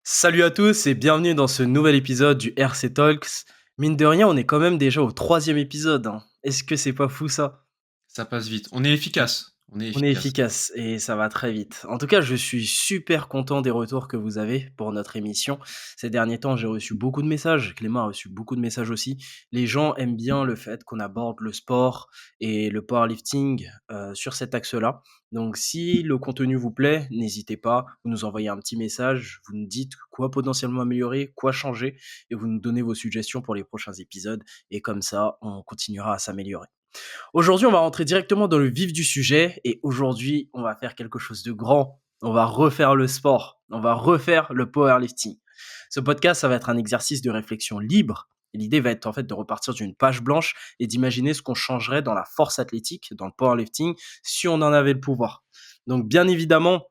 Salut à tous et bienvenue dans ce nouvel épisode du RC Talks. Mine de rien, on est quand même déjà au troisième épisode, hein. Est-ce que c'est pas fou ça? Ça passe vite. On est efficace. On est On est efficace. efficace et ça va très vite. En tout cas, je suis super content des retours que vous avez pour notre émission. Ces derniers temps, j'ai reçu beaucoup de messages. Clément a reçu beaucoup de messages aussi. Les gens aiment bien le fait qu'on aborde le sport et le powerlifting sur cet axe-là. Donc, si le contenu vous plaît, n'hésitez pas. Vous nous envoyez un petit message. Vous nous dites quoi potentiellement améliorer, quoi changer et vous nous donnez vos suggestions pour les prochains épisodes. Et comme ça, on continuera à s'améliorer. Aujourd'hui, on va rentrer directement dans le vif du sujet et aujourd'hui, on va faire quelque chose de grand. On va refaire le sport. On va refaire le powerlifting. Ce podcast, ça va être un exercice de réflexion libre. Et l'idée va être en fait de repartir d'une page blanche et d'imaginer ce qu'on changerait dans la force athlétique, dans le powerlifting, si on en avait le pouvoir. Donc, bien évidemment,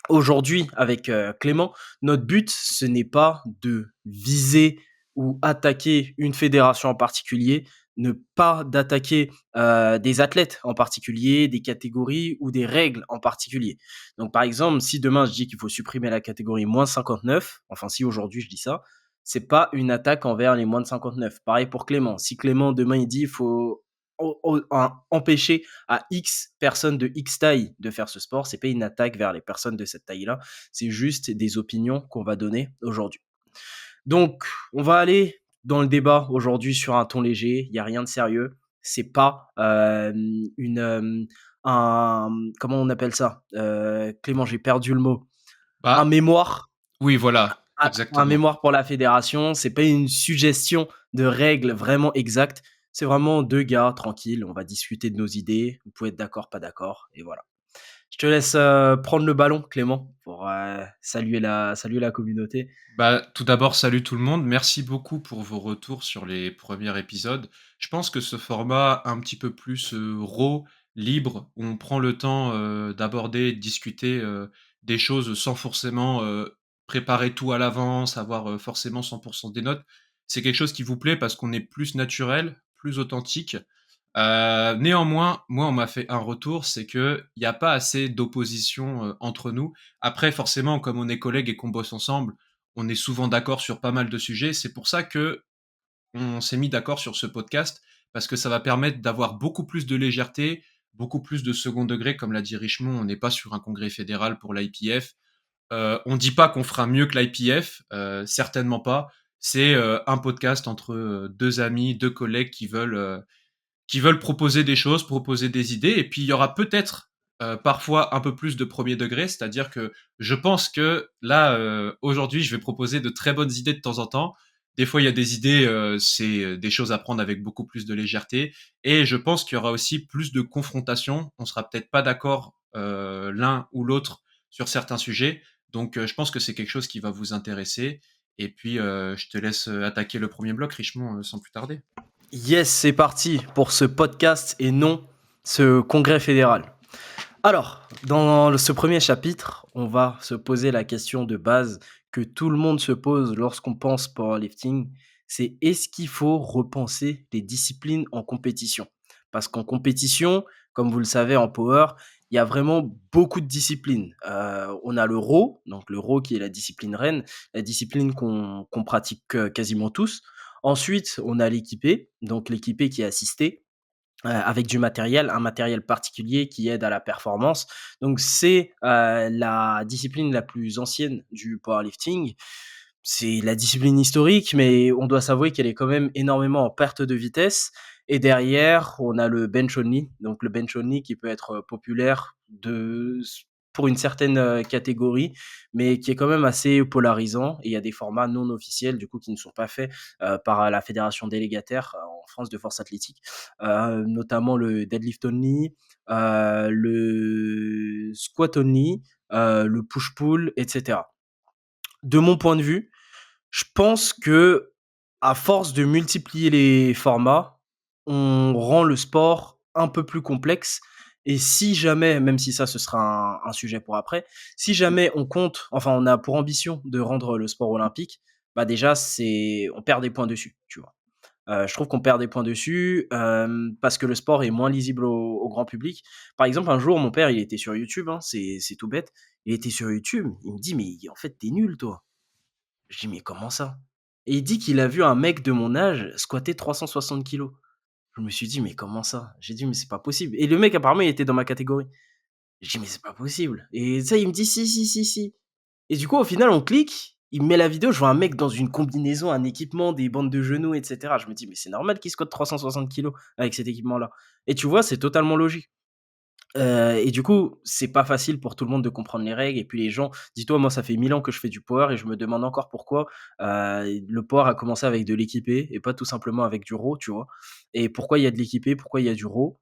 aujourd'hui, avec Clément, notre but, ce n'est pas de viser ou attaquer une fédération en particulier, ne pas d'attaquer des athlètes en particulier, des catégories ou des règles en particulier. Donc, par exemple, si demain je dis qu'il faut supprimer la catégorie moins 59, enfin si aujourd'hui je dis ça, c'est pas une attaque envers les moins de 59. Pareil pour Clément. Si Clément demain il dit il faut empêcher à X personnes de X taille de faire ce sport, c'est pas une attaque vers les personnes de cette taille-là, c'est juste des opinions qu'on va donner aujourd'hui. Donc, on va aller dans le débat aujourd'hui sur un ton léger, il n'y a rien de sérieux, c'est pas un, comment on appelle ça Clément, j'ai perdu le mot. Un Bah, mémoire, oui, voilà, un exactement. mémoire pour la fédération, c'est pas une suggestion de règles vraiment exactes, c'est vraiment deux gars tranquilles, on va discuter de nos idées, vous pouvez être d'accord, pas d'accord, et voilà. Je te laisse prendre le ballon, Clément, pour saluer la communauté. Bah, tout d'abord, salut tout le monde. Merci beaucoup pour vos retours sur les premiers épisodes. Je pense que ce format un petit peu plus raw, libre, où on prend le temps d'aborder, de discuter des choses sans forcément préparer tout à l'avance, avoir forcément 100% des notes, c'est quelque chose qui vous plaît parce qu'on est plus naturel, plus authentique. Néanmoins, moi, on m'a fait un retour, c'est que il y a pas assez d'opposition, entre nous. Après, forcément, comme on est collègues et qu'on bosse ensemble, on est souvent d'accord sur pas mal de sujets. C'est pour ça que on s'est mis d'accord sur ce podcast, parce que ça va permettre d'avoir beaucoup plus de légèreté, beaucoup plus de second degré. Comme l'a dit Richemont, on n'est pas sur un congrès fédéral pour l'IPF. On dit pas qu'on fera mieux que l'IPF, certainement pas. C'est un podcast entre deux amis, deux collègues qui veulent proposer des choses, proposer des idées, et puis il y aura peut-être parfois un peu plus de premier degré, c'est-à-dire que je pense que là, aujourd'hui, je vais proposer de très bonnes idées de temps en temps. Des fois, il y a des idées, c'est des choses à prendre avec beaucoup plus de légèreté, et je pense qu'il y aura aussi plus de confrontation. On sera peut-être pas d'accord l'un ou l'autre sur certains sujets, donc je pense que c'est quelque chose qui va vous intéresser. Et puis, je te laisse attaquer le premier bloc, Richemont, sans plus tarder. Yes, c'est parti pour ce podcast et non ce congrès fédéral. Alors, dans ce premier chapitre, on va se poser la question de base que tout le monde se pose lorsqu'on pense powerlifting, c'est est-ce qu'il faut repenser les disciplines en compétition? Parce qu'en compétition, comme vous le savez en power, il y a vraiment beaucoup de disciplines. On a le row, donc le row qui est la discipline reine, la discipline qu'on pratique quasiment tous. Ensuite, on a l'équipé, donc l'équipé qui est assisté avec du matériel, un matériel particulier qui aide à la performance. Donc c'est la discipline la plus ancienne du powerlifting. C'est la discipline historique, mais on doit s'avouer qu'elle est quand même énormément en perte de vitesse. Et derrière, on a le bench only, donc le bench only qui peut être populaire pour une certaine catégorie, mais qui est quand même assez polarisant. Et il y a des formats non officiels, du coup, qui ne sont pas faits par la fédération délégataire en France de force athlétique, notamment le deadlift only, le squat only, le push-pull, etc. De mon point de vue, je pense que à force de multiplier les formats, on rend le sport un peu plus complexe. Et si jamais, même si ça ce sera un sujet pour après, si jamais on compte, enfin on a pour ambition de rendre le sport olympique, bah déjà c'est on perd des points dessus, tu vois. Je trouve qu'on perd des points dessus parce que le sport est moins lisible au grand public. Par exemple, un jour, mon père, il était sur YouTube, hein, c'est tout bête. Il était sur YouTube, il me dit, mais en fait, t'es nul, toi. Je dis: «Mais comment ça?» Et il dit qu'il a vu un mec de mon âge squatter 360 kilos. Je me suis dit: «Mais comment ça?» J'ai dit: «Mais c'est pas possible» et le mec apparemment il était dans ma catégorie. J'ai dit: «Mais c'est pas possible» et ça il me dit: «Si, si, si, si» et du coup au final on clique, il me met la vidéo, je vois un mec dans une combinaison, un équipement, des bandes de genoux et cetera. Je me dis: «Mais c'est normal qu'il squatte 360 kilos avec cet équipement-là» et tu vois, c'est totalement logique. Et du coup, c'est pas facile pour tout le monde de comprendre les règles et puis les gens dis-toi, moi, ça fait 1000 ans que je fais du power et je me demande encore pourquoi, le power a commencé avec de l'équipé et pas tout simplement avec du raw, tu vois? Et pourquoi il y a de l'équipé, pourquoi il y a du raw?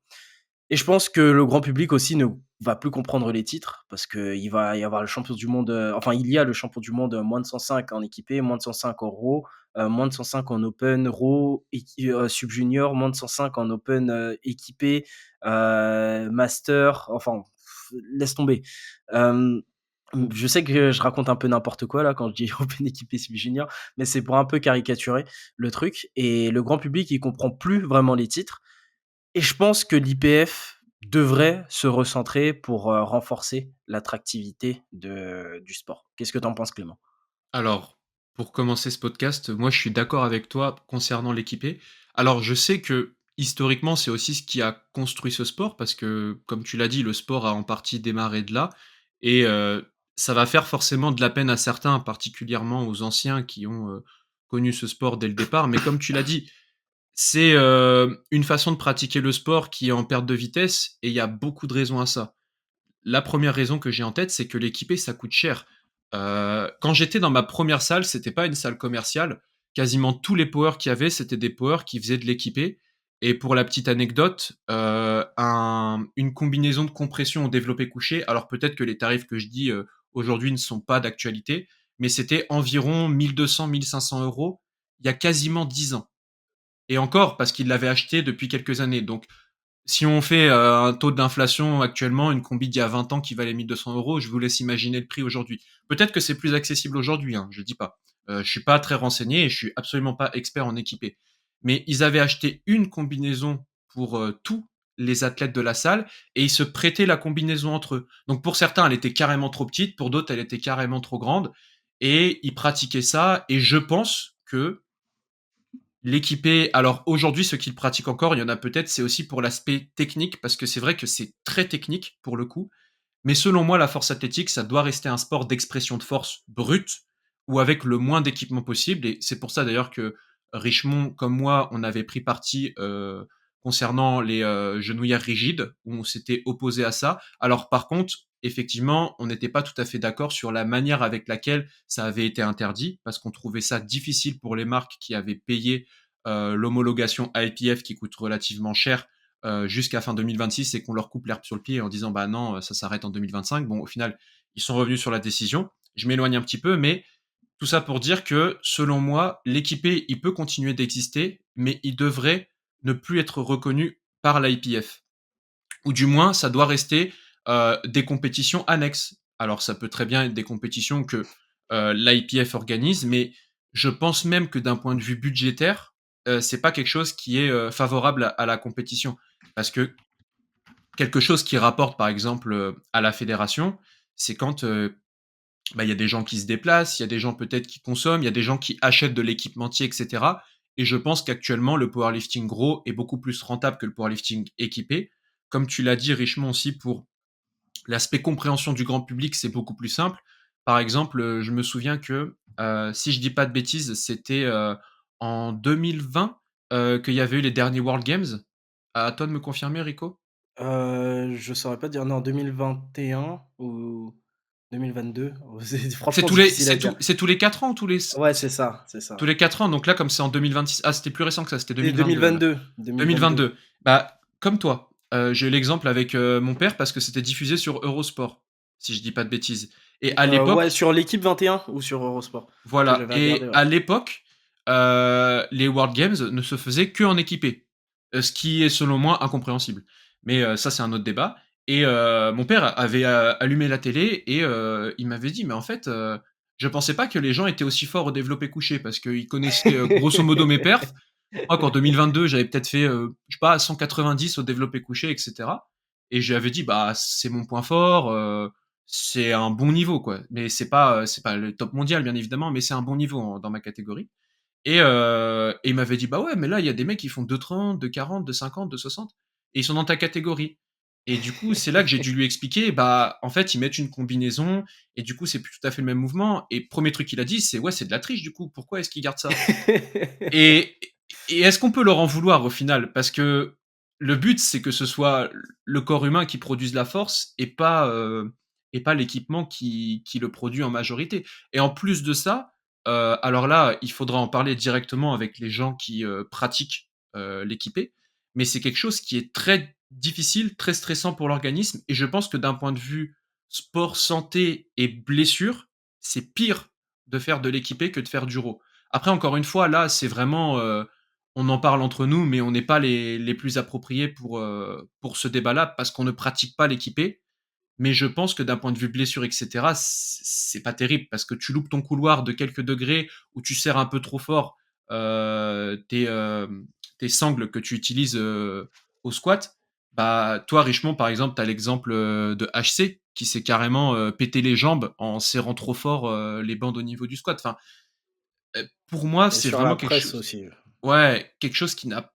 Et je pense que le grand public aussi ne va plus comprendre les titres parce qu'il va y avoir le champion du monde, enfin il y a le champion du monde, moins de 105 en équipé, moins de 105 en raw, moins de 105 en open raw, sub junior, moins de 105 en open, équipé, master, enfin laisse tomber. Hem, je sais que je raconte un peu n'importe quoi là quand je dis open équipé sub junior, mais c'est pour un peu caricaturer le truc et le grand public, il comprend plus vraiment les titres et je pense que l'IPF devrait se recentrer pour, renforcer l'attractivité du sport. Qu'est-ce que tu en penses, Clément? Alors, pour commencer ce podcast, moi je suis d'accord avec toi concernant l'équipé. Alors je sais que historiquement, c'est aussi ce qui a construit ce sport parce que, comme tu l'as dit, le sport a en partie démarré de là et ça va faire forcément de la peine à certains, particulièrement aux anciens qui ont, connu ce sport dès le départ. Mais comme tu l'as dit, c'est, une façon de pratiquer le sport qui est en perte de vitesse et il y a beaucoup de raisons à ça. La première raison que j'ai en tête, c'est que l'équipé, ça coûte cher. Quand j'étais dans ma première salle, c'était pas une salle commerciale. Quasiment tous les powers qu'il y avait, c'était des powers qui faisaient de l'équipé. Et pour la petite anecdote, une combinaison de compression au développé couché, alors peut-être que les tarifs que je dis, aujourd'hui ne sont pas d'actualité, mais c'était environ 1 200-1 500 € il y a quasiment 10 ans. Et encore, parce qu'ils l'avaient acheté depuis quelques années. Donc si on fait un taux d'inflation actuellement, une combi d'il y a 20 ans qui valait 1 200 €, je vous laisse imaginer le prix aujourd'hui. Peut-être que c'est plus accessible aujourd'hui, hein, je dis pas. Je suis pas très renseigné et je suis absolument pas expert en équipé. Mais ils avaient acheté une combinaison pour tous les athlètes de la salle et ils se prêtaient la combinaison entre eux. Donc pour certains, elle était carrément trop petite, pour d'autres, elle était carrément trop grande et ils pratiquaient ça. Et je pense que l'équipé, alors aujourd'hui, ceux qui le pratiquent encore, il y en a peut-être, c'est aussi pour l'aspect technique, parce que c'est vrai que c'est très technique pour le coup. Mais selon moi, la force athlétique, ça doit rester un sport d'expression de force brute ou avec le moins d'équipement possible. Et c'est pour ça d'ailleurs que Richemont, comme moi, on avait pris parti concernant les genouillères rigides, où on s'était opposé à ça. Alors par contre, effectivement, on n'était pas tout à fait d'accord sur la manière avec laquelle ça avait été interdit, parce qu'on trouvait ça difficile pour les marques qui avaient payé l'homologation IPF qui coûte relativement cher jusqu'à fin 2026 et qu'on leur coupe l'herbe sur le pied en disant bah non, ça s'arrête en 2025. Bon, au final, ils sont revenus sur la décision. Je m'éloigne un petit peu, mais tout ça pour dire que, selon moi, l'équipé, il peut continuer d'exister, mais il devrait ne plus être reconnu par l'IPF. Ou du moins, ça doit rester des compétitions annexes. Alors, ça peut très bien être des compétitions que l'IPF organise, mais je pense même que d'un point de vue budgétaire, c'est pas quelque chose qui est favorable à la compétition. Parce que quelque chose qui rapporte, par exemple, à la fédération, c'est quand bah, il y a des gens qui se déplacent, il y a des gens peut-être qui consomment, il y a des gens qui achètent de l'équipementier, etc. Et je pense qu'actuellement, le powerlifting gros est beaucoup plus rentable que le powerlifting équipé. Comme tu l'as dit richement aussi, pour l'aspect compréhension du grand public, c'est beaucoup plus simple. Par exemple, je me souviens que, si je dis pas de bêtises, c'était en 2020 qu'il y avait eu les derniers World Games. À toi de me confirmer, Rico. Je saurais pas dire, non, 2021 ou 2022. C'est C'est franchement tous les, difficile à dire. c'est tous les 4 ans ou Ouais, c'est ça, c'est tous ça. les 4 ans. Donc là, comme c'est en 2026, ah, c'était plus récent que ça, c'était C'est 2022 là. 2022, 2022. 2022. Bah, comme toi, j'ai eu l'exemple avec mon père parce que c'était diffusé sur Eurosport, si je dis pas de bêtises. Et à Ouais, l'époque, sur l'équipe 21 ou sur Eurosport? Que voilà. j'avais regardé, Et ouais. à l'époque, les World Games ne se faisaient que en équipé, ce qui est selon moi incompréhensible. Mais ça, c'est un autre débat. Et mon père avait allumé la télé et il m'avait dit, mais en fait, je pensais pas que les gens étaient aussi forts au développé couché parce qu'ils connaissaient grosso modo mes perfs. Je crois qu'en 2022, j'avais peut-être fait, je sais pas, 190 au développé couché, etc. Et je lui avais dit, bah, c'est mon point fort. c'est un bon niveau, quoi. Mais c'est pas le top mondial, bien évidemment, mais c'est un bon niveau dans ma catégorie. Et il m'avait dit: «Bah ouais, mais là, il y a des mecs qui font 2,30, 2,40, 2,50, 2,60 et ils sont dans ta catégorie». Et du coup, c'est là que j'ai dû lui expliquer, bah, en fait, ils mettent une combinaison et du coup, c'est plus tout à fait le même mouvement. Et premier truc qu'il a dit, c'est: «Ouais, c'est de la triche, du coup. Pourquoi est-ce qu'ils gardent ça?» Et et est-ce qu'on peut leur en vouloir au final? Parce que le but, c'est que ce soit le corps humain qui produise la force et pas l'équipement qui le produit en majorité. Et en plus de ça, alors là, il faudra en parler directement avec les gens qui, pratiquent, l'équipé, mais c'est quelque chose qui est très difficile, très stressant pour l'organisme et je pense que d'un point de vue sport, santé et blessure, c'est pire de faire de l'équipé que de faire du raw. Après, encore une fois, là, c'est vraiment, on en parle entre nous, mais on n'est pas les plus appropriés pour ce débat-là parce qu'on ne pratique pas l'équipé. Mais je pense que d'un point de vue blessure, et cetera, c'est pas terrible parce que tu loupes ton couloir de quelques degrés ou tu serres un peu trop fort tes sangles que tu utilises au squat. Bah, toi, Richemont, par exemple, tu as l'exemple de HC qui s'est carrément pété les jambes en serrant trop fort les bandes au niveau du squat. Enfin, pour moi, Et c'est sur vraiment la quelque presse chose. aussi. Ouais, quelque chose qui n'a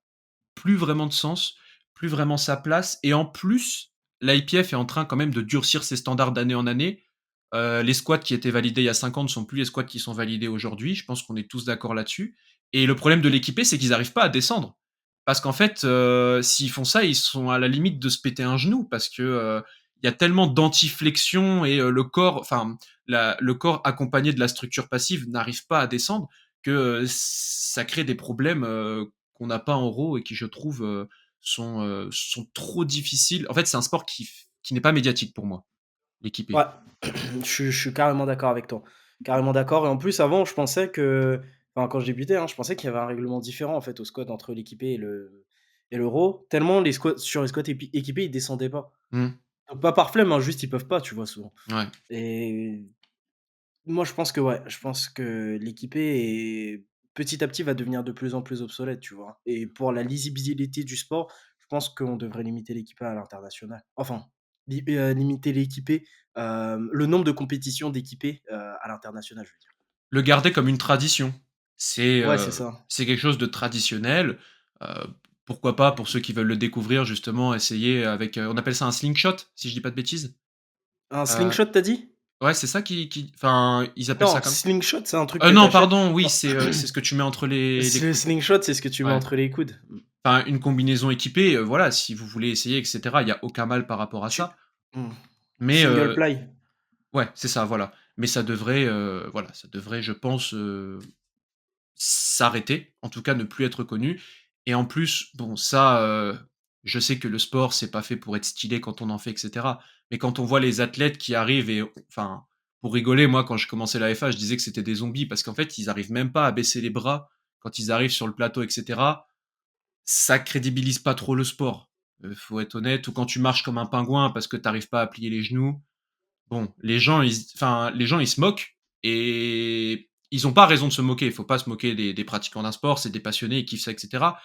plus vraiment de sens, plus vraiment sa place. Et en plus, l'IPF est en train quand même de durcir ses standards d'année en année. Les squats qui étaient validés il y a 5 ans ne sont plus les squats qui sont validés aujourd'hui. Je pense qu'on est tous d'accord là-dessus. Et le problème de l'équipé, c'est qu'ils n'arrivent pas à descendre. Parce qu'en fait, s'ils font ça, ils sont à la limite de se péter un genou parce que il y a tellement d'antiflexion et le corps, enfin, le corps accompagné de la structure passive n'arrive pas à descendre que ça crée des problèmes qu'on n'a pas en RAW et qui, je trouve, sont trop difficiles. En fait, c'est un sport qui n'est pas médiatique pour moi, Ouais, l'équipé. je suis carrément d'accord avec toi. Carrément d'accord et en plus avant je pensais que enfin quand je débutais, hein, je pensais qu'il y avait un règlement différent en fait au squat entre l'équipé et le raw, tellement les squats sur les squats équipés, ils descendaient pas. Mmh. Donc pas par flemme, hein, juste ils peuvent pas, tu vois souvent Ouais. et moi je pense que ouais, je pense que l'équipé est petit à petit va devenir de plus en plus obsolète, tu vois? Et pour la lisibilité du sport, je pense qu'on devrait limiter l'équipé à l'international. Enfin, limiter l'équipé, le nombre de compétitions d'équipés, à l'international, je veux dire. Le garder comme une tradition. Ouais, c'est ça. C'est quelque chose de traditionnel. Heu, Pourquoi pas, pour ceux qui veulent le découvrir, justement, essayer avec, on appelle ça un slingshot, si je dis pas de bêtises? Un Heu, slingshot, tu as dit? ouais, c'est ça qui enfin, ils appellent ça Non, comme slingshot, c'est un truc que tu non, achètes. pardon, oui, c'est ce que tu mets entre les C'est le coudes. slingshot, c'est ce que tu mets Ouais. entre les coudes. Enfin, une combinaison équipée, voilà, si vous voulez essayer et cetera, il y a aucun mal par rapport à Tu ça. mmh, Mais, single ply. ouais, c'est ça, voilà. Mais ça devrait, voilà, ça devrait, je pense, s'arrêter, en tout cas ne plus être connu. Et en plus, bon ça, je sais que le sport, c'est pas fait pour être stylé quand on en fait et cetera. Mais quand on voit les athlètes qui arrivent et enfin, pour rigoler, moi, quand je commençais la FA, je disais que c'était des zombies parce qu'en fait, ils arrivent même pas à baisser les bras quand ils arrivent sur le plateau et cetera. Ça crédibilise pas trop le sport, faut être honnête. Ou quand tu marches comme un pingouin parce que tu arrives pas à plier les genoux. Bon, les gens, ils se moquent et ils ont pas raison de se moquer. Il faut pas se moquer des pratiquants d'un sport, c'est des passionnés, ils kiffent ça et cetera.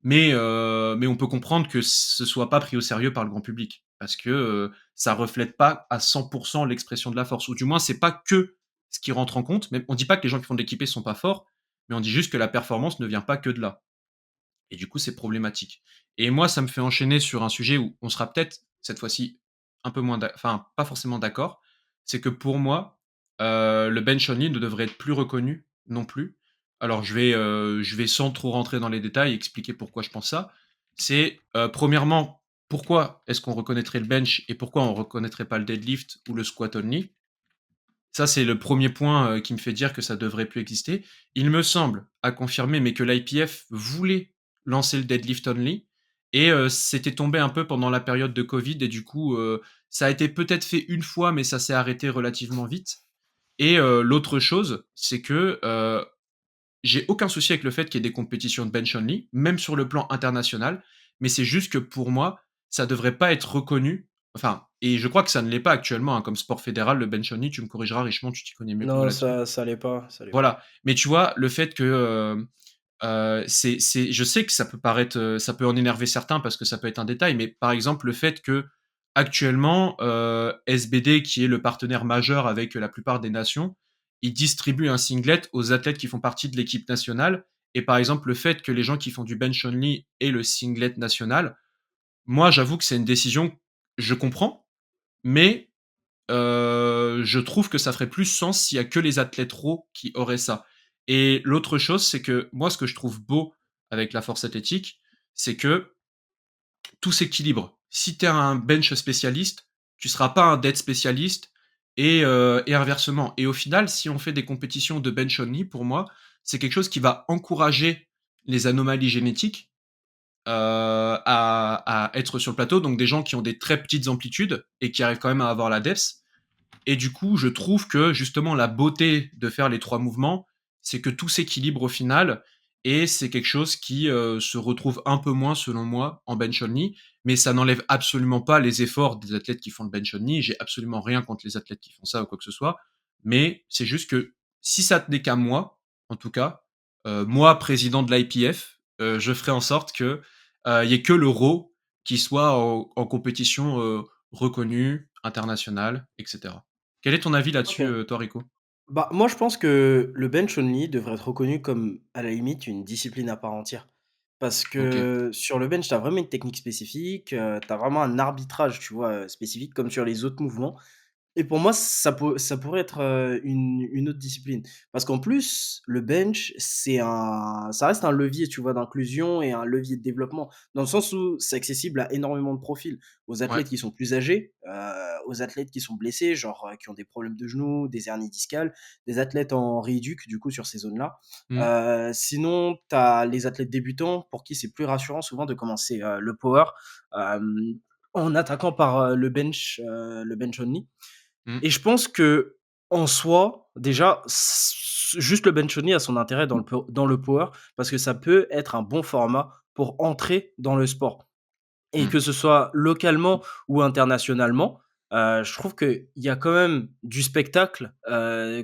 Mais on peut comprendre que ce soit pas pris au sérieux par le grand public parce que, ça reflète pas à 100 l'expression de la force ou du moins c'est pas que ce qui rentre en compte. Même on dit pas que les gens qui font de l'équipé sont pas forts, mais on dit juste que la performance ne vient pas que de là. Et du coup, c'est problématique. Et moi, ça me fait enchaîner sur un sujet où on sera peut-être, cette fois-ci, un peu moins enfin, pas forcément d'accord. C'est que pour moi, le bench only ne devrait être plus reconnu non plus. Alors je vais sans trop rentrer dans les détails, expliquer pourquoi je pense ça. C'est, premièrement, pourquoi est-ce qu'on reconnaîtrait le bench et pourquoi on reconnaîtrait pas le deadlift ou le squat only? Ça, c'est le premier point, qui me fait dire que ça devrait plus exister. Il me semble, à confirmer, mais que l'IPF voulait lancer le deadlift only et c'était tombé un peu pendant la période de covid et du coup, ça a été peut-être fait une fois, mais ça s'est arrêté relativement vite. Et l'autre chose, c'est que, j'ai aucun souci avec le fait qu'il y ait des compétitions de bench only, même sur le plan international, mais c'est juste que pour moi, ça devrait pas être reconnu. Enfin, et je crois que ça ne l'est pas actuellement, hein, comme sport fédéral, le bench only, tu me corrigeras, Richemont, tu t'y connais mieux que moi Non, là-dessus. ça l'est pas, ça l'est pas. Voilà. Mais tu vois, le fait que je sais que ça peut paraître, ça peut en énerver certains parce que ça peut être un détail, mais par exemple, le fait que actuellement, SBD, qui est le partenaire majeur avec la plupart des nations, il distribue un singlet aux athlètes qui font partie de l'équipe nationale. Et par exemple, le fait que les gens qui font du bench only aient le singlet national, moi, j'avoue que c'est une décision, je comprends, mais je trouve que ça ferait plus sens s'il y a que les athlètes raw qui auraient ça. Et l'autre chose, c'est que moi, ce que je trouve beau avec la force athlétique, c'est que tout s'équilibre. Si tu es un bench spécialiste, tu seras pas un dead spécialiste et inversement. Et au final, si on fait des compétitions de bench only, pour moi, c'est quelque chose qui va encourager les anomalies génétiques à être sur le plateau, donc des gens qui ont des très petites amplitudes et qui arrivent quand même à avoir la depth. Et du coup, je trouve que justement la beauté de faire les 3 mouvements, c'est que tout s'équilibre au final et c'est quelque chose qui, se retrouve un peu moins selon moi en bench only, mais ça n'enlève absolument pas les efforts des athlètes qui font le bench only. J'ai absolument rien contre les athlètes qui font ça ou quoi que ce soit, mais c'est juste que si ça tenait qu'à moi, en tout cas, moi président de l'IPF, je ferais en sorte que, il y ait que le RAW qui soit en compétition, reconnue, internationale, et cetera. Quel est ton avis là-dessus, OK. toi, Rico? Bah, moi, je pense que le bench only devrait être reconnu comme, à la limite, une discipline à part entière. Parce OK. que sur le bench, tu as vraiment une technique spécifique, tu as vraiment un arbitrage, tu vois, spécifique comme sur les autres mouvements. Et pour moi, ça pourrait être, une autre discipline. Parce qu'en plus, le bench, ça reste un levier, tu vois, d'inclusion et un levier de développement. Dans le sens où c'est accessible à énormément de profils. Aux Ouais. athlètes qui sont plus âgés, aux athlètes qui sont blessés, genre, qui ont des problèmes de genoux, des hernies discales, des athlètes en rééduc, du coup, sur ces zones-là. Mmh. Sinon, tu as les athlètes débutants pour qui c'est plus rassurant souvent de commencer, le power, hem, en attaquant par, le bench only. Mmh. Et je pense que en soi, déjà, juste le bench only a son intérêt dans le power parce que ça peut être un bon format pour entrer dans le sport et Mmh. que ce soit localement ou internationalement, je trouve qu'il y a quand même du spectacle,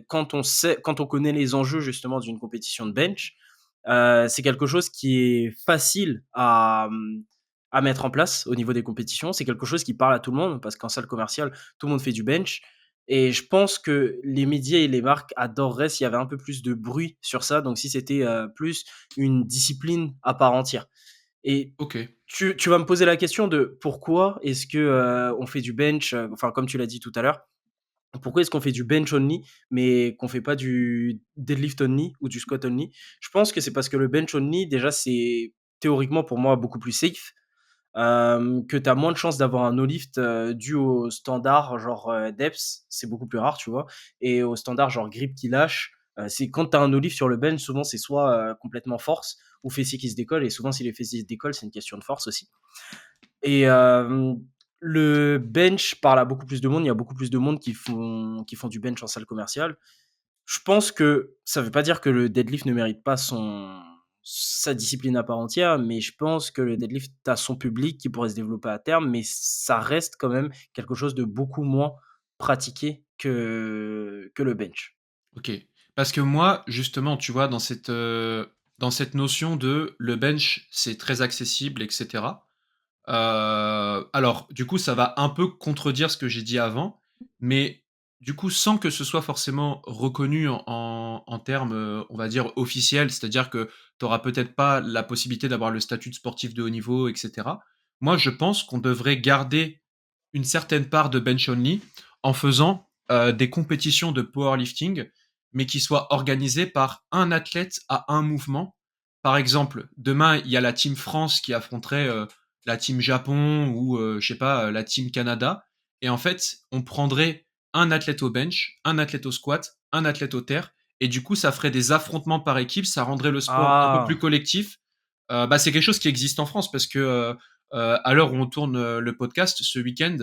quand on connaît les enjeux justement d'une compétition de bench. C'est quelque chose qui est facile à mettre en place au niveau des compétitions. C'est quelque chose qui parle à tout le monde parce qu'en salle commerciale, tout le monde fait du bench et je pense que les médias et les marques adoreraient s'il y avait un peu plus de bruit sur ça, donc si c'était, plus une discipline à part entière. Et OK. tu vas me poser la question de pourquoi est-ce que, on fait du bench, enfin comme tu l'as dit tout à l'heure, pourquoi est-ce qu'on fait du bench only, mais qu'on fait pas du deadlift only ou du squat only? Je pense que c'est parce que le bench only déjà c'est théoriquement pour moi beaucoup plus safe, que tu as moins de chances d'avoir un no lift, dû au standard genre, depth, c'est beaucoup plus rare, tu vois? Et au standard genre grip qui lâche, c'est quand tu as un no lift sur le bench, souvent c'est soit, complètement force ou fessier qui se décolle et souvent si les fessiers se décollent, c'est une question de force aussi. Et le bench parle à beaucoup plus de monde, il y a beaucoup plus de monde qui font du bench en salle commerciale. Je pense que ça veut pas dire que le deadlift ne mérite pas sa discipline à part entière, mais je pense que le deadlift a son public qui pourrait se développer à terme, mais ça reste quand même quelque chose de beaucoup moins pratiqué que le bench. OK. Parce que moi, justement, tu vois, dans cette notion de le bench, c'est très accessible et cetera. Alors, du coup, ça va un peu contredire ce que j'ai dit avant, mais du coup, sans que ce soit forcément reconnu en termes, on va dire officiels, c'est-à-dire que tu auras peut-être pas la possibilité d'avoir le statut de sportif de haut niveau et cetera. Moi, je pense qu'on devrait garder une certaine part de bench only en faisant, des compétitions de powerlifting, mais qui soient organisées par un athlète à un mouvement. Par exemple, demain, il y a la team France qui affronterait, la team Japon ou je sais pas, la team Canada. Et en fait, on prendrait un athlète au bench, un athlète au squat, un athlète au terre. Et du coup, ça ferait des affrontements par équipe, ça rendrait le sport un peu plus Ah! collectif. Bah, c'est quelque chose qui existe en France parce que à l'heure où on tourne le podcast, ce week-end,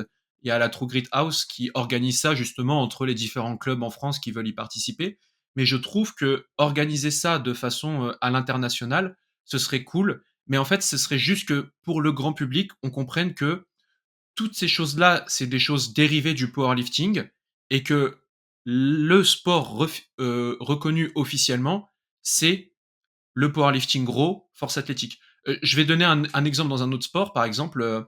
il y a la True Grit House qui organise ça justement entre les différents clubs en France qui veulent y participer. Mais je trouve que organiser ça de façon à l'international, ce serait cool. Mais en fait, ce serait juste que pour le grand public, on comprenne que toutes ces choses-là, c'est des choses dérivées du powerlifting et que le sport reconnu officiellement, c'est le powerlifting gros, force athlétique. Je vais donner un exemple dans un autre sport, par exemple,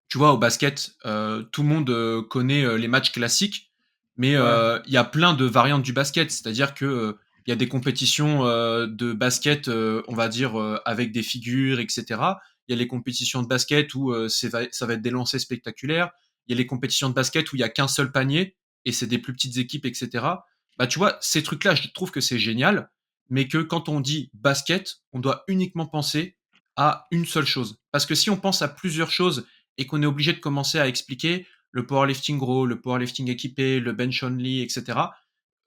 tu vois, au basket, tout le monde connaît les matchs classiques, mais Ouais. il y a plein de variantes du basket. C'est-à-dire que il y a des compétitions de basket, on va dire, avec des figures, etc. Il y a les compétitions de basket où ça va être des lancers spectaculaires. Il y a les compétitions de basket où il y a qu'un seul panier et c'est des plus petites équipes, etc. Bah, tu vois, ces trucs-là, je trouve que c'est génial, mais que quand on dit basket, on doit uniquement penser à une seule chose. Parce que si on pense à plusieurs choses et qu'on est obligé de commencer à expliquer le powerlifting raw, le powerlifting équipé, le bench only, etc.,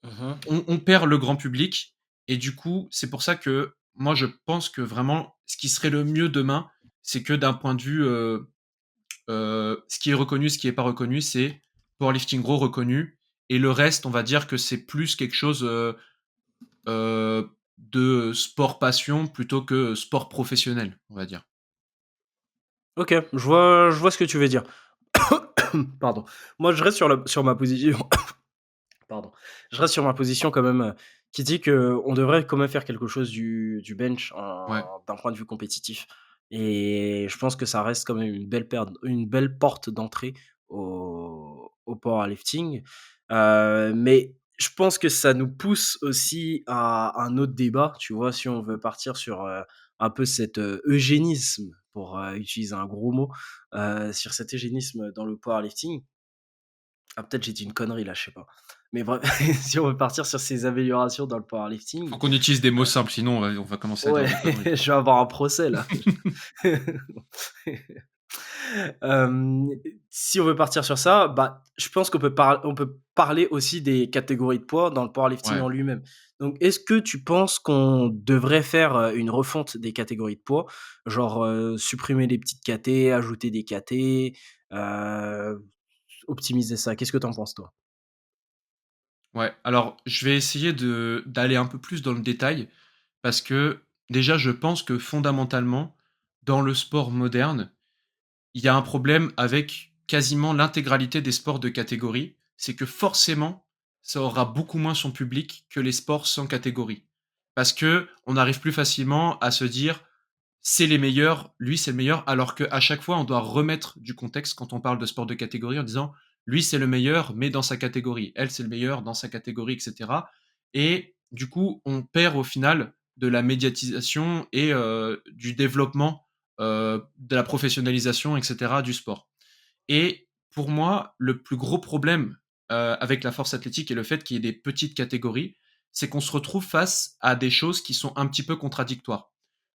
Mmh. on perd le grand public. Et du coup, c'est pour ça que moi, je pense que vraiment, ce qui serait le mieux demain, c'est que d'un point de vue, ce qui est reconnu, ce qui n'est pas reconnu, c'est powerlifting raw reconnu. Et le reste, on va dire que c'est plus quelque chose de sport passion plutôt que sport professionnel, on va dire. OK, je vois ce que tu veux dire. Pardon. Moi, je reste sur ma position. Pardon. Je reste sur ma position quand même, qui dit qu'on devrait quand même faire quelque chose du bench Ouais, d'un point de vue compétitif et je pense que ça reste quand même une belle porte d'entrée au powerlifting, mais je pense que ça nous pousse aussi à un autre débat, tu vois? Si on veut partir sur, un peu cet, eugénisme pour, utiliser un gros mot, sur cet eugénisme dans le powerlifting. Ah, peut-être j'ai dit une connerie là, je sais pas. Mais bref, si on veut partir sur ces améliorations dans le faut powerlifting, qu'on utilise des mots heu, simples, sinon on va commencer à dire ouais, des conneries. je vais avoir un procès là. Hem, si on veut partir sur ça, bah, je pense on peut parler aussi des catégories de poids dans le powerlifting Ouais. en lui-même. Donc est-ce que tu penses qu'on devrait faire, une refonte des catégories de poids? Genre, supprimer les petites catés, ajouter des catés, optimiser ça? Qu'est-ce que tu en penses toi? Ouais, alors je vais essayer de d'aller un peu plus dans le détail parce que déjà je pense que fondamentalement, dans le sport moderne, il y a un problème avec quasiment l'intégralité des sports de catégorie. C'est que forcément, ça aura beaucoup moins son public que les sports sans catégorie. Parce que on arrive plus facilement à se dire c'est les meilleurs, lui c'est le meilleur, alors qu'à chaque fois on doit remettre du contexte quand on parle de sport de catégorie en disant lui c'est le meilleur mais dans sa catégorie, elle c'est le meilleur dans sa catégorie, etc. Et du coup on perd au final de la médiatisation et du développement, de la professionnalisation, etc. du sport. Et pour moi, le plus gros problème avec la force athlétique et le fait qu'il y ait des petites catégories, c'est qu'on se retrouve face à des choses qui sont un petit peu contradictoires.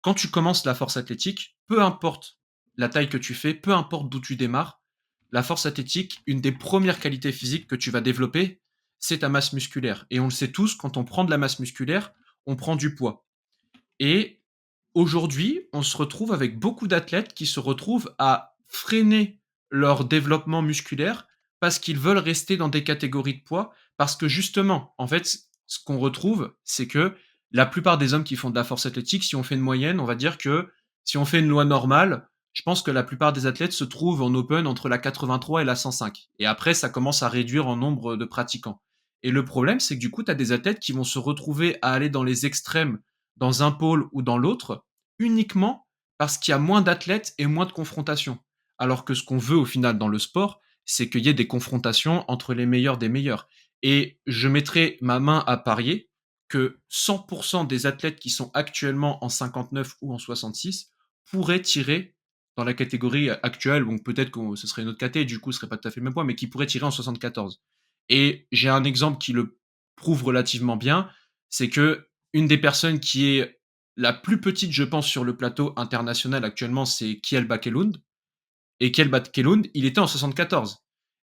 Quand tu commences la force athlétique, peu importe la taille que tu fais, peu importe d'où tu démarres, la force athlétique, une des premières qualités physiques que tu vas développer, c'est ta masse musculaire. Et on le sait tous, quand on prend de la masse musculaire, on prend du poids. Et aujourd'hui, on se retrouve avec beaucoup d'athlètes qui se retrouvent à freiner leur développement musculaire parce qu'ils veulent rester dans des catégories de poids. Parce que justement, en fait, ce qu'on retrouve, c'est que la plupart des hommes qui font de la force athlétique, si on fait une moyenne, on va dire que si on fait une loi normale, je pense que la plupart des athlètes se trouvent en open entre la 83 et la 105. Et après, ça commence à réduire en nombre de pratiquants. Et le problème, c'est que du coup, tu as des athlètes qui vont se retrouver à aller dans les extrêmes dans un pôle ou dans l'autre, uniquement parce qu'il y a moins d'athlètes et moins de confrontations. Alors que ce qu'on veut au final dans le sport, c'est qu'il y ait des confrontations entre les meilleurs des meilleurs. Et je mettrai ma main à parier que 100% des athlètes qui sont actuellement en 59 ou en 66 pourraient tirer dans la catégorie actuelle, donc peut-être que ce serait une autre caté, du coup ce serait pas tout à fait le même point, mais qui pourraient tirer en 74. Et j'ai un exemple qui le prouve relativement bien, c'est que une des personnes qui est la plus petite, je pense, sur le plateau international actuellement, c'est Kiel Bakelund. Et Kiel Bakelund, il était en 74.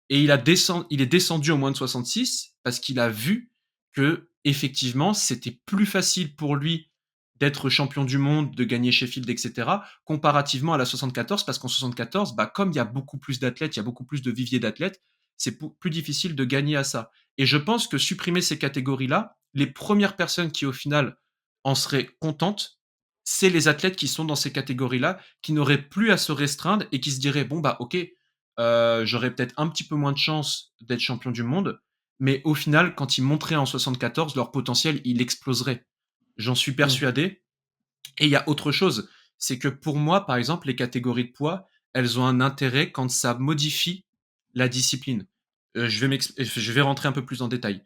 Et il est descendu en moins de 66 parce qu'il a vu que, effectivement, c'était plus facile pour lui d'être champion du monde, de gagner Sheffield, etc., comparativement à la 74, parce qu'en 74, bah, comme il y a beaucoup plus d'athlètes, il y a beaucoup plus de viviers d'athlètes, c'est plus difficile de gagner à ça. Et je pense que supprimer ces catégories-là, les premières personnes qui, au final, en seraient contentes, c'est les athlètes qui sont dans ces catégories-là, qui n'auraient plus à se restreindre et qui se diraient, bon, bah, ok, j'aurais peut-être un petit peu moins de chance d'être champion du monde, mais au final, quand ils monteraient en 74, leur potentiel, il exploserait. J'en suis Mmh. persuadé. Et il y a autre chose, c'est que pour moi, par exemple, les catégories de poids, elles ont un intérêt quand ça modifie la discipline. Je vais rentrer un peu plus en détail.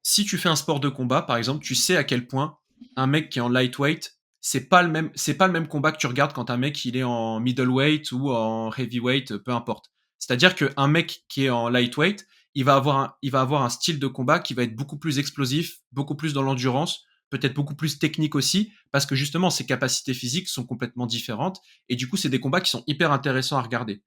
Si tu fais un sport de combat, par exemple, tu sais à quel point un mec qui est en lightweight, c'est pas le même combat que tu regardes quand un mec il est en middleweight ou en heavyweight, peu importe. C'est-à-dire qu'un mec qui est en lightweight, il va avoir un style de combat qui va être beaucoup plus explosif, beaucoup plus dans l'endurance, peut-être beaucoup plus technique aussi, parce que justement ses capacités physiques sont complètement différentes, et du coup c'est des combats qui sont hyper intéressants à regarder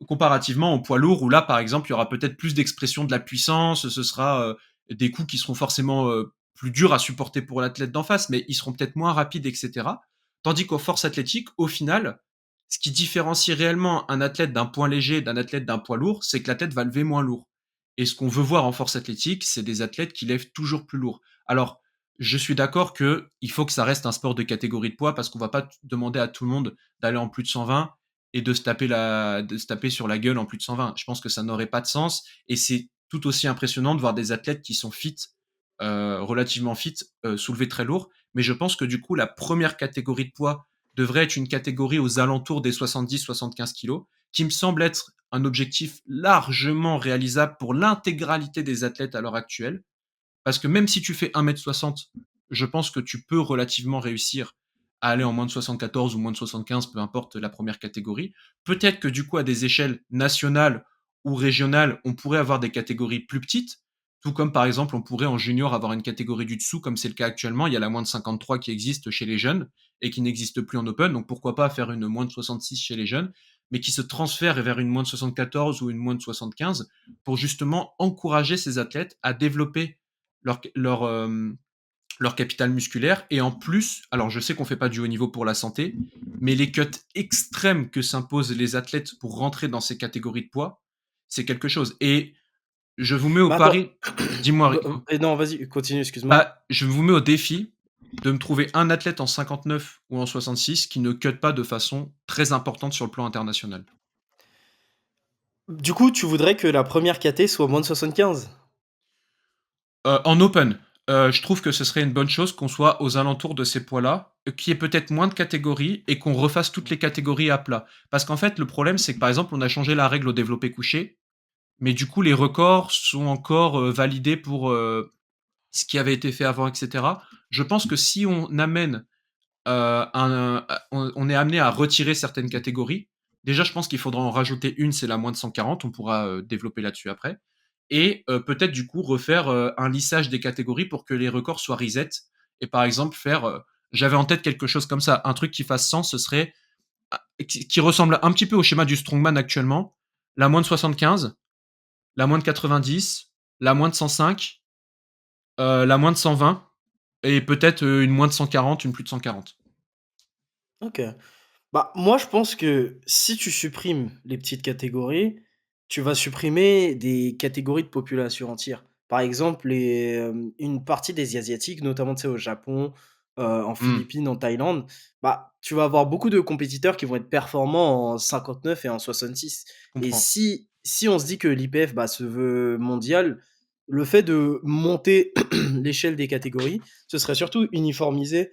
comparativement au poids lourd où là, par exemple, il y aura peut-être plus d'expression de la puissance, ce sera des coups qui seront forcément plus durs à supporter pour l'athlète d'en face, mais ils seront peut-être moins rapides, etc. Tandis qu'aux forces athlétiques, au final, ce qui différencie réellement un athlète d'un poids léger d'un athlète d'un poids lourd, c'est que l'athlète va lever moins lourd. Et ce qu'on veut voir en force athlétique, c'est des athlètes qui lèvent toujours plus lourd. Alors, je suis d'accord que il faut que ça reste un sport de catégorie de poids parce qu'on va pas demander à tout le monde d'aller en plus de 120 et de se taper sur la gueule en plus de 120. Je pense que ça n'aurait pas de sens et c'est tout aussi impressionnant de voir des athlètes qui sont fit, relativement fit, soulever très lourd. Mais je pense que du coup, la première catégorie de poids devrait être une catégorie aux alentours des 70-75 kilos, qui me semble être un objectif largement réalisable pour l'intégralité des athlètes à l'heure actuelle. Parce que même si tu fais 1,60 m, je pense que tu peux relativement réussir à aller en moins de 74 ou moins de 75, peu importe la première catégorie. Peut-être que du coup, à des échelles nationales ou régionales, on pourrait avoir des catégories plus petites, tout comme par exemple, on pourrait en junior avoir une catégorie du dessous, comme c'est le cas actuellement. Il y a la moins de 53 qui existe chez les jeunes et qui n'existe plus en open. Donc pourquoi pas faire une moins de 66 chez les jeunes, mais qui se transfère vers une moins de 74 ou une moins de 75 pour justement encourager ces athlètes à développer leur, leur, euh, leur capital musculaire. Et en plus, alors je sais qu'on fait pas du haut niveau pour la santé, mais les cuts extrêmes que s'imposent les athlètes pour rentrer dans ces catégories de poids, c'est quelque chose. Et je vous mets au Mais attends, pari, dis-moi Rico, non, vas-y, continue, excuse-moi. bah, je vous mets au défi de me trouver un athlète en 59 ou en 66 qui ne cut pas de façon très importante sur le plan international. Du coup, tu voudrais que la première KT soit moins de 75? En open, je trouve que ce serait une bonne chose qu'on soit aux alentours de ces poids-là, qu'il y ait peut-être moins de catégories et qu'on refasse toutes les catégories à plat. Parce qu'en fait, le problème, c'est que par exemple, on a changé la règle au développé couché, mais du coup, les records sont encore validés pour ce qui avait été fait avant, etc. Je pense que si on amène on est amené à retirer certaines catégories. Déjà, je pense qu'il faudra en rajouter une, c'est la moins de 140. On pourra développer là-dessus après. Et peut-être du coup refaire un lissage des catégories pour que les records soient reset. Et par exemple faire, j'avais en tête quelque chose comme ça, un truc qui fasse sens, ce serait qui ressemble un petit peu au schéma du strongman actuellement, la moins de 75, la moins de 90, la moins de 105, la moins de 120 et peut-être une moins de 140, une plus de 140. OK. Bah, moi, je pense que si tu supprimes les petites catégories, tu vas supprimer des catégories de population entière. Par exemple, une partie des Asiatiques, notamment, tu sais, au Japon, en Hmm, Philippines, en Thaïlande, bah, tu vas avoir beaucoup de compétiteurs qui vont être performants en 59 et en 66. je Et comprends. si on se dit que l'IPF, bah, se veut mondial, le fait de monter l'échelle des catégories, ce serait surtout uniformiser.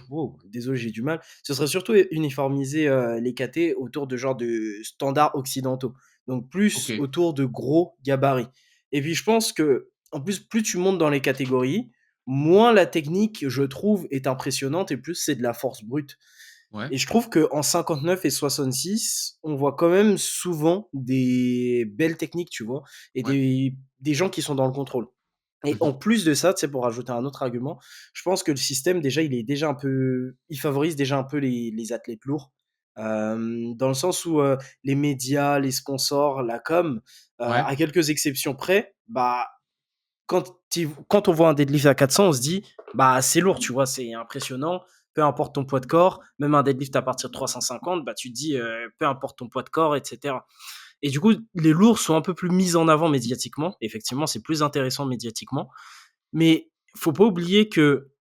Wow, désolé, j'ai du mal. Ce serait surtout uniformiser, les KT autour de genre de standards occidentaux. Donc Ok. plus autour de gros gabarits. Et puis je pense que en plus, plus tu montes dans les catégories, moins la technique, je trouve, est impressionnante et plus c'est de la force brute. Ouais. Et je trouve qu'en 59 et 66, on voit quand même souvent des belles techniques, tu vois? Et Ouais. des gens qui sont dans le contrôle. Et Mmh. en plus de ça, tu sais, pour rajouter un autre argument, je pense que le système, déjà, il est déjà un peu, il favorise déjà un peu les athlètes lourds. Dans le sens où les médias, les sponsors, la com, Ouais. à quelques exceptions près, bah, quand on voit un deadlift à 400, on se dit, bah, c'est lourd, tu vois, c'est impressionnant. Peu importe ton poids de corps, même un deadlift à partir de 350, bah, tu te dis, peu importe ton poids de corps, etc. Et du coup, les lourds sont un peu plus mis en avant médiatiquement. Effectivement, c'est plus intéressant médiatiquement. Mais faut pas oublier que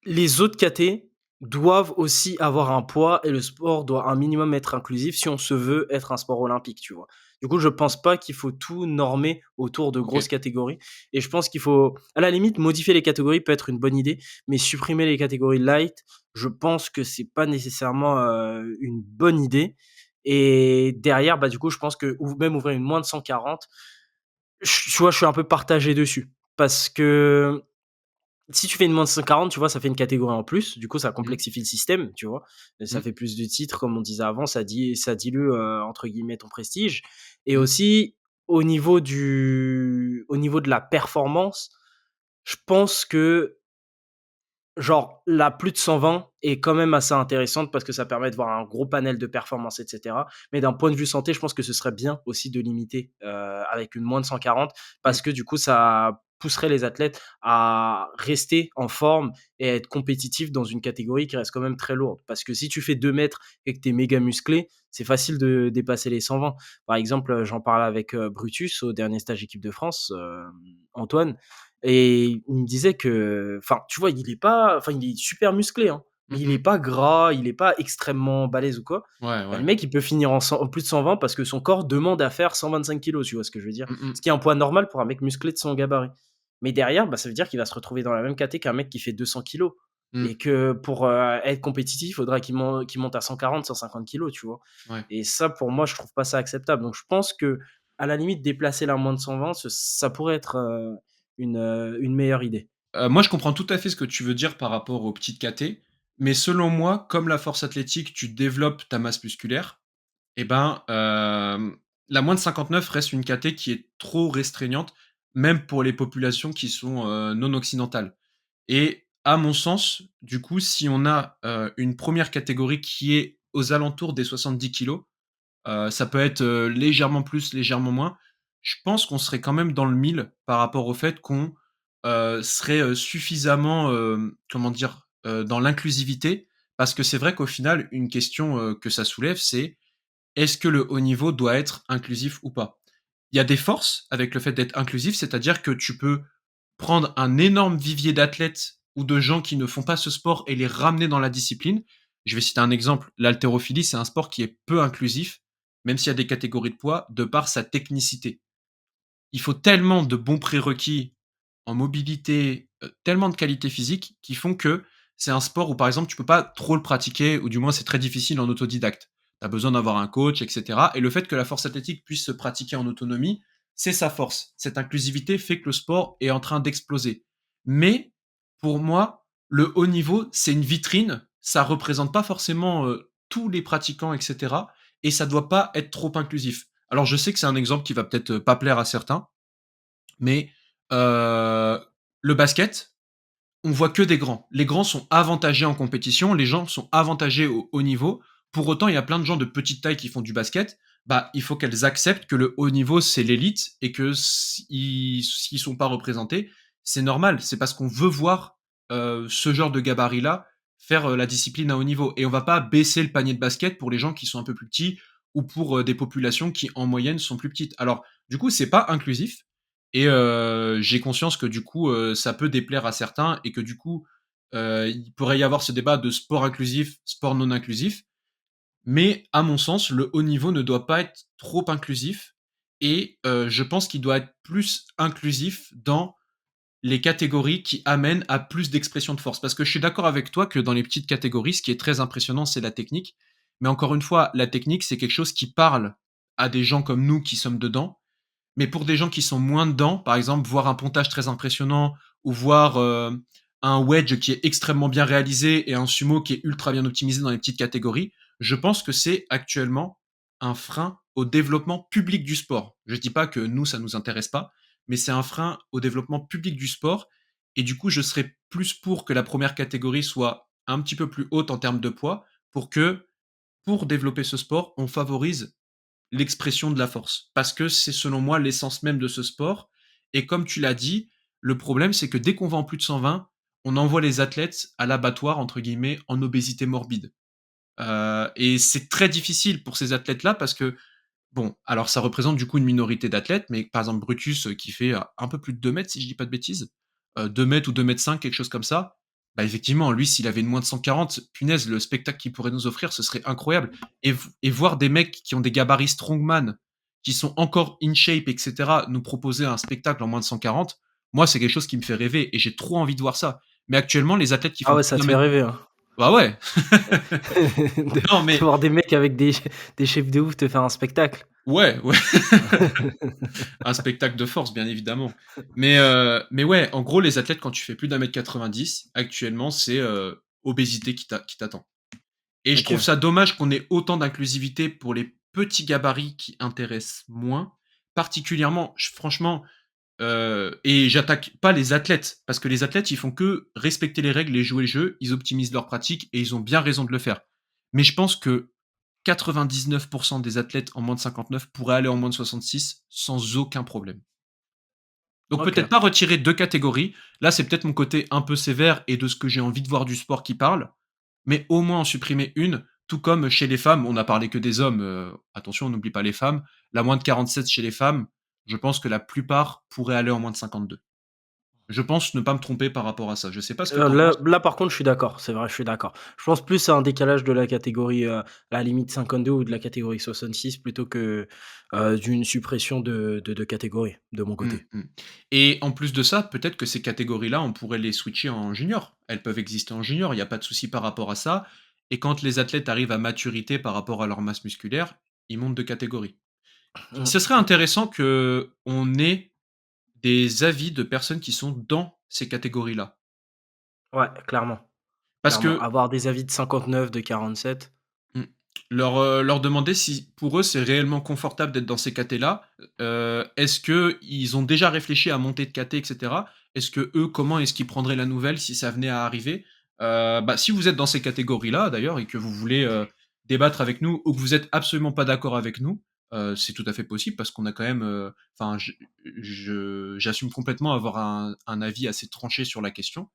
les autres KT doivent aussi avoir un poids et le sport doit un minimum être inclusif si on se veut être un sport olympique, tu vois. Du coup, je pense pas qu'il faut tout normer autour de grosses OK. catégories. Et je pense qu'il faut, à la limite, modifier les catégories peut être une bonne idée, mais supprimer les catégories light, je pense que c'est pas nécessairement une bonne idée. Et derrière, bah, du coup, je pense que même ouvrir une moins de 140, tu vois, je suis un peu partagé dessus. Parce que si tu fais une moins de 140, tu vois, ça fait une catégorie en plus. Du coup, ça Mmh. complexifie le système, tu vois. Et ça Mmh. fait plus de titres, comme on disait avant, ça dilue, entre guillemets, ton prestige. Et Mmh. aussi, au niveau de la performance, je pense que genre, la plus de 120 est quand même assez intéressante parce que ça permet de voir un gros panel de performances, et cetera. Mais d'un point de vue santé, je pense que ce serait bien aussi de limiter avec une moins de 140 Mmh. parce que du coup, ça pousserait les athlètes à rester en forme et à être compétitifs dans une catégorie qui reste quand même très lourde. Parce que si tu fais 2 mètres et que tu es méga musclé, c'est facile de dépasser les 120. Par exemple, j'en parlais avec Brutus au dernier stage équipe de France, Antoine, et il me disait que, enfin, tu vois, il est super musclé, hein, mais Mmh il est mh. pas gras, il est pas extrêmement balèze ou quoi. Ouais, Bah, le ouais. mec, il peut finir en plus de 120 parce que son corps demande à faire 125 kilos, tu vois ce que je veux dire? Mmh mh. Ce qui est un poids normal pour un mec musclé de son gabarit. Mais derrière, bah, ça veut dire qu'il va se retrouver dans la même caté qu'un mec qui fait 200 kilos Mmh. et que pour être compétitif, il faudra qu'il monte à 140, 150 kilos, tu vois? Ouais. Et ça, pour moi, je trouve pas ça acceptable. Donc je pense que à la limite, déplacer la moins de 120, ça pourrait être une meilleure idée. Moi, je comprends tout à fait ce que tu veux dire par rapport aux petites catés, mais selon moi, comme la force athlétique, tu développes ta masse musculaire et ben, la moins de 59 reste une caté qui est trop restreignante, même pour les populations qui sont, non occidentales et à mon sens, du coup, si on a, une première catégorie qui est aux alentours des 70 kilogrammes. Ça peut être, légèrement plus, légèrement moins. Je pense qu'on serait quand même dans le mille par rapport au fait qu'on, serait, suffisamment, comment dire? Dans l'inclusivité. Parce que c'est vrai qu'au final, une question, que ça soulève, c'est: est-ce que le haut niveau doit être inclusif ou pas? Il y a des forces avec le fait d'être inclusif, c'est-à-dire que tu peux prendre un énorme vivier d'athlètes ou de gens qui ne font pas ce sport et les ramener dans la discipline. Je vais citer un exemple, l'haltérophilie, c'est un sport qui est peu inclusif, même s'il y a des catégories de poids, de par sa technicité. Il faut tellement de bons prérequis en mobilité, tellement de qualités physiques qui font que c'est un sport où, par exemple, tu peux pas trop le pratiquer ou du moins c'est très difficile en autodidacte. Tu as besoin d'avoir un coach et cetera et le fait que la force athlétique puisse se pratiquer en autonomie, c'est sa force. Cette inclusivité fait que le sport est en train d'exploser. Mais pour moi, le haut niveau, c'est une vitrine, ça représente pas forcément, tous les pratiquants et cetera et ça doit pas être trop inclusif. Alors je sais que c'est un exemple qui va peut-être, pas plaire à certains, mais le basket, on voit que des grands. Les grands sont avantagés en compétition, les gens sont avantagés au haut niveau. Pour autant, il y a plein de gens de petite taille qui font du basket. Bah, il faut qu'elles acceptent que le haut niveau, c'est l'élite et que s'ils sont pas représentés, c'est normal. C'est parce qu'on veut voir ce genre de gabarit-là faire la discipline à haut niveau. Et on va pas baisser le panier de basket pour les gens qui sont un peu plus petits ou pour des populations qui, en moyenne, sont plus petites. Alors, du coup, c'est pas inclusif. Et j'ai conscience que du coup, ça peut déplaire à certains et que du coup, il pourrait y avoir ce débat de sport inclusif, sport non inclusif. Mais à mon sens, le haut niveau ne doit pas être trop inclusif et je pense qu'il doit être plus inclusif dans les catégories qui amènent à plus d'expression de force. Parce que je suis d'accord avec toi que dans les petites catégories, ce qui est très impressionnant, c'est la technique. Mais encore une fois, la technique, c'est quelque chose qui parle à des gens comme nous qui sommes dedans, mais pour des gens qui sont moins dedans, par exemple, voir un pontage très impressionnant ou voir un wedge qui est extrêmement bien réalisé et un sumo qui est ultra bien optimisé dans les petites catégories, je pense que c'est actuellement un frein au développement public du sport. Je ne dis pas que nous, ça ne nous intéresse pas, mais c'est un frein au développement public du sport. Et du coup, je serais plus pour que la première catégorie soit un petit peu plus haute en termes de poids pour que, pour développer ce sport, on favorise l'expression de la force. Parce que c'est selon moi l'essence même de ce sport. Et comme tu l'as dit, le problème c'est que dès qu'on va en plus de 120, on envoie les athlètes à l'abattoir, entre guillemets, en obésité morbide. Et c'est très difficile pour ces athlètes-là parce que, bon, alors ça représente du coup une minorité d'athlètes, mais par exemple Brutus qui fait un peu plus de 2 mètres, si je dis pas de bêtises, 2 mètres ou 2 mètres 5, quelque chose comme ça, bah effectivement, lui, s'il avait une moins de 140, punaise, le spectacle qu'il pourrait nous offrir, ce serait incroyable. Et voir des mecs qui ont des gabarits strongman qui sont encore in shape, et cetera, nous proposer un spectacle en moins de 140, moi, c'est quelque chose qui me fait rêver et j'ai trop envie de voir ça. Mais actuellement, les athlètes qui Ah font ouais, plus ça d'un te fait mètre, rêver, hein. bah, ouais. Non, De mais voir des mecs avec des shapes de ouf te faire un spectacle. ouais, ouais, un spectacle de force, bien évidemment. Mais ouais, en gros, les athlètes, quand tu fais plus d'un mètre 90, actuellement, c'est, obésité qui t'attend. Et je trouve OK. ça dommage qu'on ait autant d'inclusivité pour les petits gabarits qui intéressent moins. Particulièrement, franchement, et j'attaque pas les athlètes, parce que les athlètes, ils font que respecter les règles et jouer le jeu, ils optimisent leur pratique et ils ont bien raison de le faire. Mais je pense que 99% des athlètes en moins de 59 pourraient aller en moins de 66 sans aucun problème. Donc OK. peut-être pas retirer 2 catégories. Là, c'est peut-être mon côté un peu sévère et de ce que j'ai envie de voir du sport qui parle, mais au moins en supprimer une, tout comme chez les femmes, on n'a parlé que des hommes, attention, on n'oublie pas les femmes. La moins de 47 chez les femmes, je pense que la plupart pourraient aller en moins de 52. Je pense ne pas me tromper par rapport à ça. Je sais pas ce que tu en Là penses? là, par contre, je suis d'accord, c'est vrai, je suis d'accord. Je pense plus à un décalage de la catégorie, à la limite 52 ou de la catégorie 66 plutôt que, d'une suppression de catégories, de mon Mmh côté. mh. Et en plus de ça, peut-être que ces catégories-là, on pourrait les switcher en junior. Elles peuvent exister en junior, il y a pas de souci par rapport à ça et quand les athlètes arrivent à maturité par rapport à leur masse musculaire, ils montent de catégorie. Mmh, Ce serait intéressant qu'on ait des avis de personnes qui sont dans ces catégories-là. ouais, clairement, Parce clairement. que Avoir des avis de 59, de 47. mmh, leur demander si pour eux, c'est réellement confortable d'être dans ces catés-là. Est-ce qu'ils ont déjà réfléchi à monter de caté et cetera? Est-ce qu'eux, comment est-ce qu'ils prendraient la nouvelle si ça venait à arriver? Bah, si vous êtes dans ces catégories-là d'ailleurs et que vous voulez, débattre avec nous ou que vous êtes absolument pas d'accord avec nous, c'est tout à fait possible parce qu'on a quand même, enfin j'assume complètement avoir un avis assez tranché sur la question.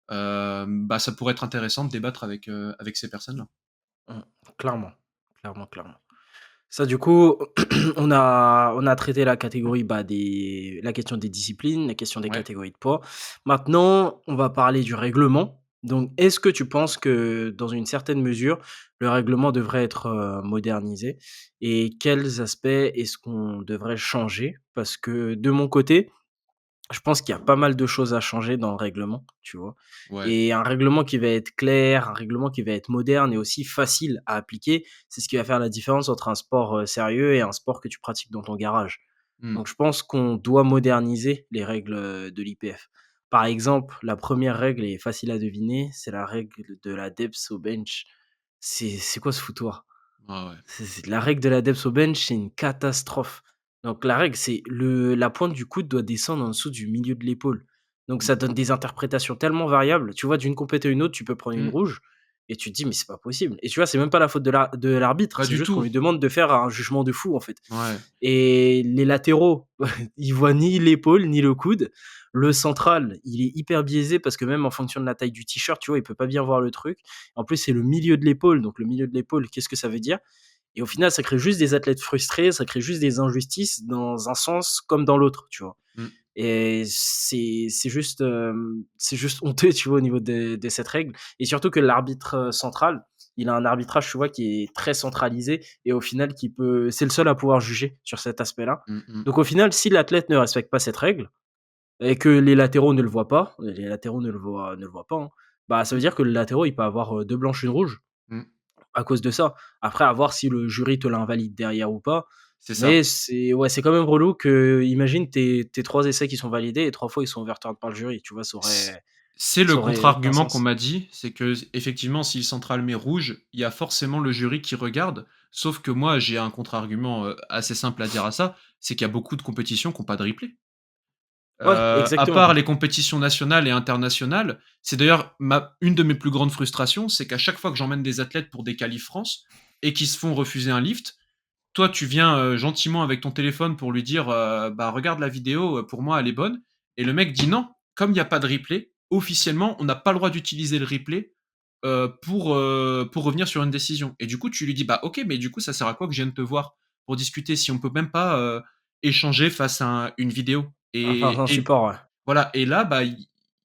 Bah, ça pourrait être intéressant de débattre avec ces personnes-là. Mmh, clairement, clairement, clairement. Ça, du coup, on a traité la catégorie, bah, la question des disciplines, la question des Ouais. catégories de poids. Maintenant, on va parler du règlement. Donc, est-ce que tu penses que, dans une certaine mesure, le règlement devrait être, modernisé? Et quels aspects est-ce qu'on devrait changer? Parce que, de mon côté, je pense qu'il y a pas mal de choses à changer dans le règlement, tu vois? Ouais. Et un règlement qui va être clair, un règlement qui va être moderne et aussi facile à appliquer, c'est ce qui va faire la différence entre un sport, sérieux et un sport que tu pratiques dans ton garage. Mmh. Donc je pense qu'on doit moderniser les règles, de l'IPF. Par exemple, la première règle est facile à deviner, c'est la règle de la depth au bench. C'est quoi ce foutoir? Ah ouais. C'est la règle de la depth au bench, c'est une catastrophe. Donc la règle, c'est la pointe du coude doit descendre en dessous du milieu de l'épaule. Donc Mmh. ça donne des interprétations tellement variables. Tu vois, d'une compète à une autre, tu peux prendre une Mmh. rouge et tu te dis: «Mais c'est pas possible» et tu vois, c'est même pas la faute de l'arbitre, Pas c'est du juste qu'on tout. lui demande de faire un jugement de fou, en fait. Ouais. Et les latéraux, ils voient ni l'épaule, ni le coude. Le central, il est hyper biaisé parce que même en fonction de la taille du t-shirt, tu vois, il peut pas bien voir le truc. En plus, c'est le milieu de l'épaule, donc le milieu de l'épaule, qu'est-ce que ça veut dire? Et au final, ça crée juste des athlètes frustrés, ça crée juste des injustices dans un sens comme dans l'autre, tu vois? Mmh. Et c'est juste honteux, tu vois, au niveau de cette règle et surtout que l'arbitre, central, il a un arbitrage, tu vois, qui est très centralisé et au final c'est le seul à pouvoir juger sur cet aspect-là. Mmh mh. Donc au final, si l'athlète ne respecte pas cette règle et que les latéraux ne le voient pas, les latéraux ne le voient pas, hein, bah, ça veut Mmh. dire que le latéraux, il peut avoir, 2 blanches, une rouge Mmh. à cause de ça. Après, à voir si le jury te l'invalide derrière ou pas. C'est ça. Mais c'est quand même relou que, imagine tes 3 essais qui sont validés et 3 fois ils sont overturned par le jury, tu vois? Ça C aurait c'est le ça aurait aucun contre-argument qu'on sens. m'a dit, c'est qu'effectivement, si le central met rouge, il y a forcément le jury qui regarde. Sauf que moi, j'ai un contre-argument, assez simple à dire à ça, c'est qu'il y a beaucoup de compétitions qui ont pas de replay. Ouais, À exactement. part les compétitions nationales et internationales, c'est d'ailleurs ma une de mes plus grandes frustrations, c'est qu'à chaque fois que j'emmène des athlètes pour des qualifs France et qu'ils se font refuser un lift, toi, tu viens, gentiment avec ton téléphone pour lui dire, «Bah, regarde la vidéo, pour moi, elle est bonne» et le mec dit: «Non, comme il y a pas de replay, officiellement, on n'a pas le droit d'utiliser le replay, pour revenir sur une décision» et du coup, tu lui dis: «Bah, OK, mais du coup, ça sert à quoi que je vienne te voir pour discuter si on peut même pas, échanger face à une vidéo?» Enfin, c'est un et support, ouais. voilà et là, bah, il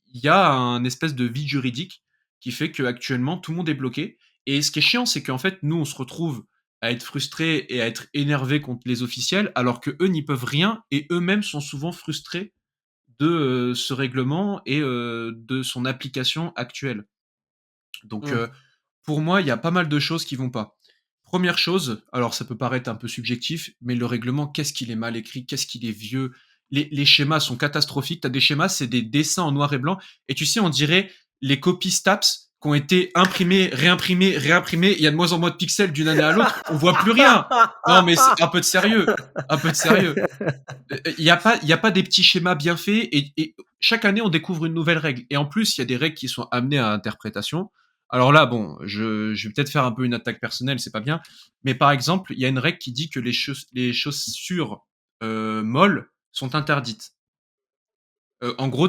y a un espèce de vide juridique qui fait qu'actuellement tout le monde est bloqué et ce qui est chiant, c'est qu'en fait, nous, on se retrouve à être frustrés et à être énervés contre les officiels, alors que eux n'y peuvent rien et eux-mêmes sont souvent frustrés de ce règlement et de son application actuelle. Donc, Mmh. pour moi, il y a pas mal de choses qui vont pas. Première chose, alors ça peut paraître un peu subjectif, mais le règlement, qu'est-ce qu'il est mal écrit, qu'est-ce qu'il est vieux. Les schémas sont catastrophiques. Tu as des schémas, c'est des dessins en noir et blanc. Et tu sais, on dirait les copies STAPS qui ont été imprimées, réimprimées, réimprimées. Il y a de moins en moins de pixels d'une année à l'autre. On voit plus rien. Non, mais c'est un peu de sérieux. Un peu de sérieux. Il y a pas des petits schémas bien faits et chaque année on découvre une nouvelle règle. Et en plus, il y a des règles qui sont amenées à interprétation. Alors là, bon, je vais peut-être faire un peu une attaque personnelle, c'est pas bien. Mais par exemple, il y a une règle qui dit que les chaussures molles sont interdites. En gros,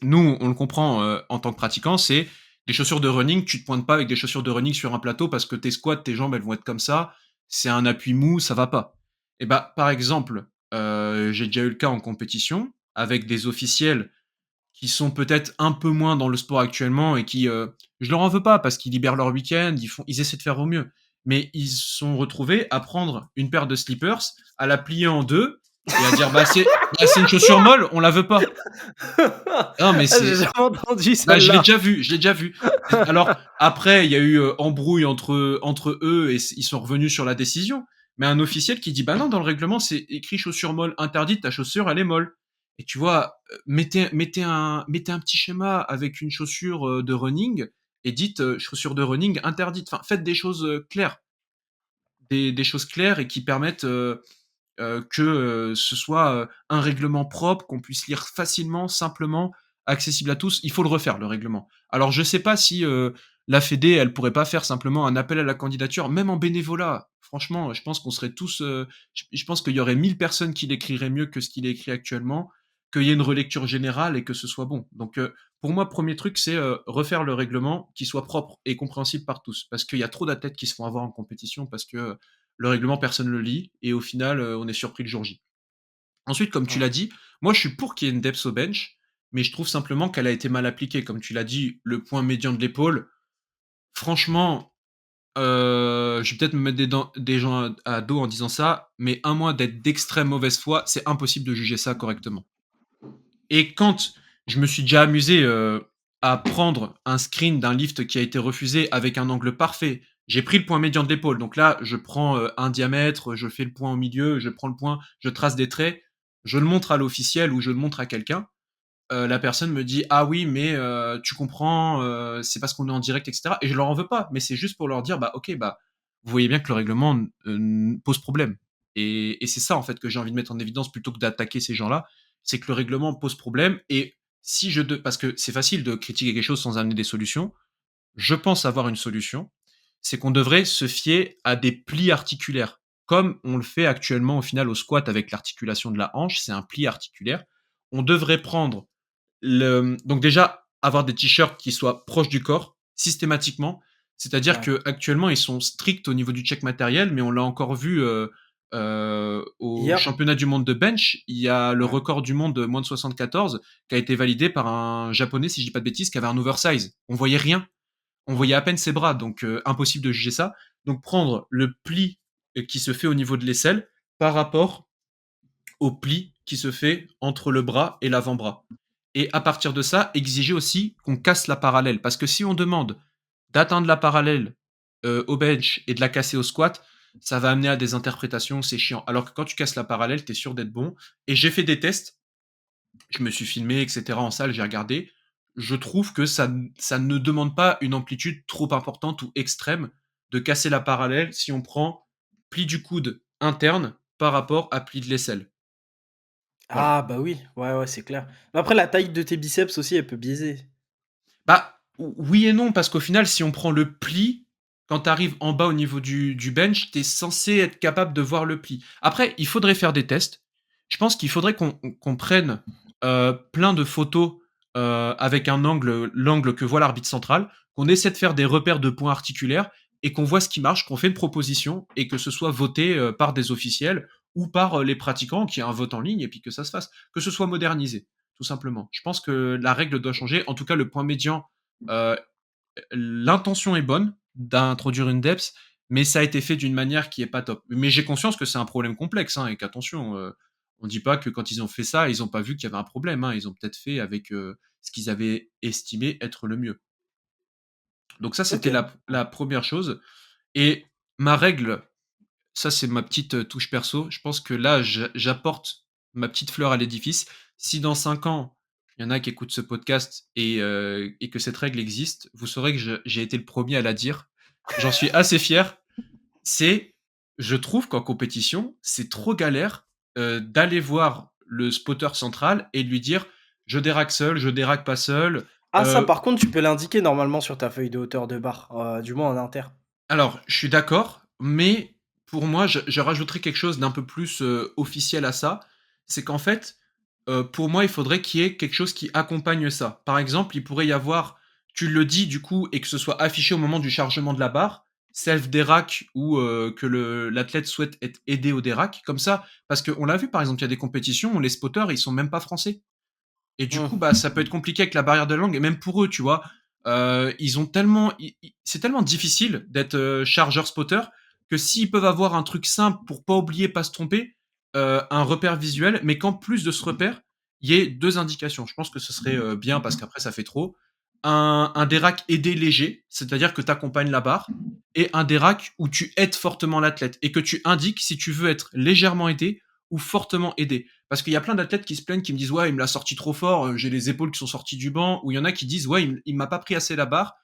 nous, on le comprend en tant que pratiquant, c'est les chaussures de running, tu te pointes pas avec des chaussures de running sur un plateau parce que tes squats, tes jambes, elles vont être comme ça. C'est un appui mou, ça va pas. Et bah, par exemple, j'ai déjà eu le cas en compétition avec des officiels qui sont peut-être un peu moins dans le sport actuellement et qui, je leur en veux pas parce qu'ils libèrent leur week-end, ils essaient de faire au mieux. Mais ils se sont retrouvés à prendre une paire de slippers, à la plier en deux et à dire bah, c'est une chaussure molle, on la veut pas. Non, mais Ah, j'ai c'est jamais entendu bah, je l'ai celle-là. déjà vu, je l'ai déjà vu. Alors après, il y a eu embrouille entre eux et ils sont revenus sur la décision. Mais un officiel qui dit bah non, dans le règlement c'est écrit chaussure molle interdite, ta chaussure elle est molle. Et tu vois, mettez un petit schéma avec une chaussure de running et dites chaussure de running interdite. Enfin, faites des choses claires, des choses claires et qui permettent que ce soit un règlement propre, qu'on puisse lire facilement, simplement, accessible à tous. Il faut le refaire, le règlement. Alors, je sais pas si la Fédé, elle pourrait pas faire simplement un appel à la candidature, même en bénévolat. Franchement, je pense qu'on serait tous. Je pense qu'il y aurait 1000 personnes qui l'écriraient mieux que ce qu'il est écrit actuellement, qu'il y ait une relecture générale et que ce soit bon. Donc, pour moi, premier truc, c'est refaire le règlement, qui soit propre et compréhensible par tous. Parce qu'il y a trop d'athlètes qui se font avoir en compétition, parce que le règlement, personne ne le lit, et au final, on est surpris le jour J. Ensuite, comme tu Mmh. l'as dit, moi je suis pour qu'il y ait une depth au bench, mais je trouve simplement qu'elle a été mal appliquée. Comme tu l'as dit, le point médian de l'épaule, franchement, je vais peut-être me mettre des gens à dos en disant ça, mais à moins d'être d'extrême mauvaise foi, c'est impossible de juger ça correctement. Et quand je me suis déjà amusé à prendre un screen d'un lift qui a été refusé avec un angle parfait, j'ai pris le point médian de l'épaule. Donc là, je prends un diamètre, je fais le point au milieu, je prends le point, je trace des traits, je le montre à l'officiel ou je le montre à quelqu'un. La personne me dit ah oui mais tu comprends c'est parce qu'on est en direct etc et je leur en veux pas mais c'est juste pour leur dire bah ok bah vous voyez bien que le règlement pose problème et c'est ça en fait que j'ai envie de mettre en évidence plutôt que d'attaquer ces gens-là c'est que le règlement pose problème et si parce que c'est facile de critiquer quelque chose sans amener des solutions je pense avoir une solution c'est qu'on devrait se fier à des plis articulaires comme on le fait actuellement au final au squat avec l'articulation de la hanche c'est un pli articulaire on devrait prendre donc déjà, avoir des t-shirts qui soient proches du corps, systématiquement. C'est-à-dire Ouais. qu'actuellement, ils sont stricts au niveau du check matériel, mais on l'a encore vu au Hier? championnat du monde de bench. Il y a le Ouais. record du monde de moins de 74 qui a été validé par un japonais, si je dis pas de bêtises, qui avait un oversize. On voyait rien. On Mmh. voyait à peine ses bras, donc impossible de juger ça. Donc prendre le pli qui se fait au niveau de l'aisselle par rapport au pli qui se fait entre le bras et l'avant-bras. Et à partir de ça, exiger aussi qu'on casse la parallèle. Parce que si on demande d'atteindre la parallèle au bench et de la casser au squat, ça va amener à des interprétations, c'est chiant. Alors que quand tu casses la parallèle, tu es sûr d'être bon. Et j'ai fait des tests, je me suis filmé, etc. en salle, j'ai regardé. Je trouve que ça ne demande pas une amplitude trop importante ou extrême de casser la parallèle si on prend pli du coude interne par rapport à pli de l'aisselle. Voilà. Ah bah oui, ouais, ouais, c'est clair. Mais après la taille de tes biceps aussi, elle peut biaiser. Bah, oui et non, parce qu'au final, si on prend le pli, quand tu arrives en bas au niveau du bench, tu es censé être capable de voir le pli. Après, il faudrait faire des tests. Je pense qu'il faudrait qu'on prenne plein de photos avec l'angle que voit l'arbitre central, qu'on essaie de faire des repères de points articulaires et qu'on voit ce qui marche, qu'on fait une proposition et que ce soit voté par des officiels ou par les pratiquants, qui y ait un vote en ligne et puis que ça se fasse, que ce soit modernisé tout simplement. Je pense que la règle doit changer. En tout cas, le point médian, l'intention est bonne d'introduire une depth, mais ça a été fait d'une manière qui est pas top. Mais j'ai conscience que c'est un problème complexe, hein, et qu'attention, on dit pas que quand ils ont fait ça, ils ont pas vu qu'il y avait un problème, hein. Ils ont peut-être fait avec, ce qu'ils avaient estimé être le mieux. Donc ça, OK. c'était la 1re chose et ma règle, ça, c'est ma petite, touche perso. Je pense que là, j'apporte ma petite fleur à l'édifice. Si dans 5 ans, il y en a qui écoutent ce podcast et que cette règle existe, vous saurez que j'ai été le premier à la dire. J'en suis assez fier. C'est je trouve qu'en compétition, c'est trop galère, d'aller voir le spotter central et lui dire: «Je déraque seul, je déraque pas seul». Ah ça Heu par contre tu peux l'indiquer normalement sur ta feuille de hauteur de barre, du moins en inter. Alors, je suis d'accord, mais pour moi, je rajouterais quelque chose d'un peu plus, officiel à ça. C'est qu'en fait, pour moi, il faudrait qu'il y ait quelque chose qui accompagne ça. Par exemple, il pourrait y avoir tu le dis du coup et que ce soit affiché au moment du chargement de la barre, self dérac ou, que l'athlète souhaite être aidé au dérac, comme ça parce qu'on l'a vu par exemple, il y a des compétitions où les spotters, ils sont même pas français. Et du coup, Mmh. bah, ça peut être compliqué avec la barrière de la langue et même pour eux, tu vois? Ils ont tellement i c'est tellement difficile d'être, chargeur spotter que s'ils peuvent avoir un truc simple pour pas oublier, pas se tromper, un repère visuel, mais qu'en plus de ce repère, il y ait 2 indications. Je pense que ce serait, bien parce qu'après ça fait trop. Un dérac aidé léger, c'est-à-dire que tu accompagnes la barre et un dérac où tu aides fortement l'athlète et que tu indiques si tu veux être légèrement aidé ou fortement aidé. Parce qu'il y a plein d'athlètes qui se plaignent, qui me disent: «Ouais, il me l'a sorti trop fort, j'ai les épaules qui sont sorties du banc», ou il y en a qui disent: «Ouais, il m'a pas pris assez la barre».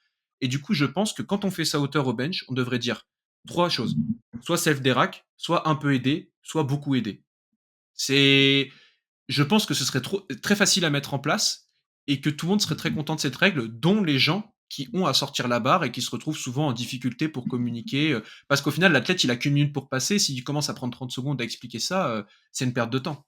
Et du coup, je pense que quand on fait sa hauteur au bench, on devrait dire 3 choses: soit self dérac, soit un peu aidé, soit beaucoup aidé. C'est Je pense que ce serait très facile à mettre en place et que tout le monde serait très content de cette règle, dont les gens qui ont à sortir la barre et qui se retrouvent souvent en difficulté pour communiquer, parce qu'au final, l'athlète, il a qu'1 minute pour passer. S'il commence à prendre 30 secondes à expliquer ça, c'est une perte de temps.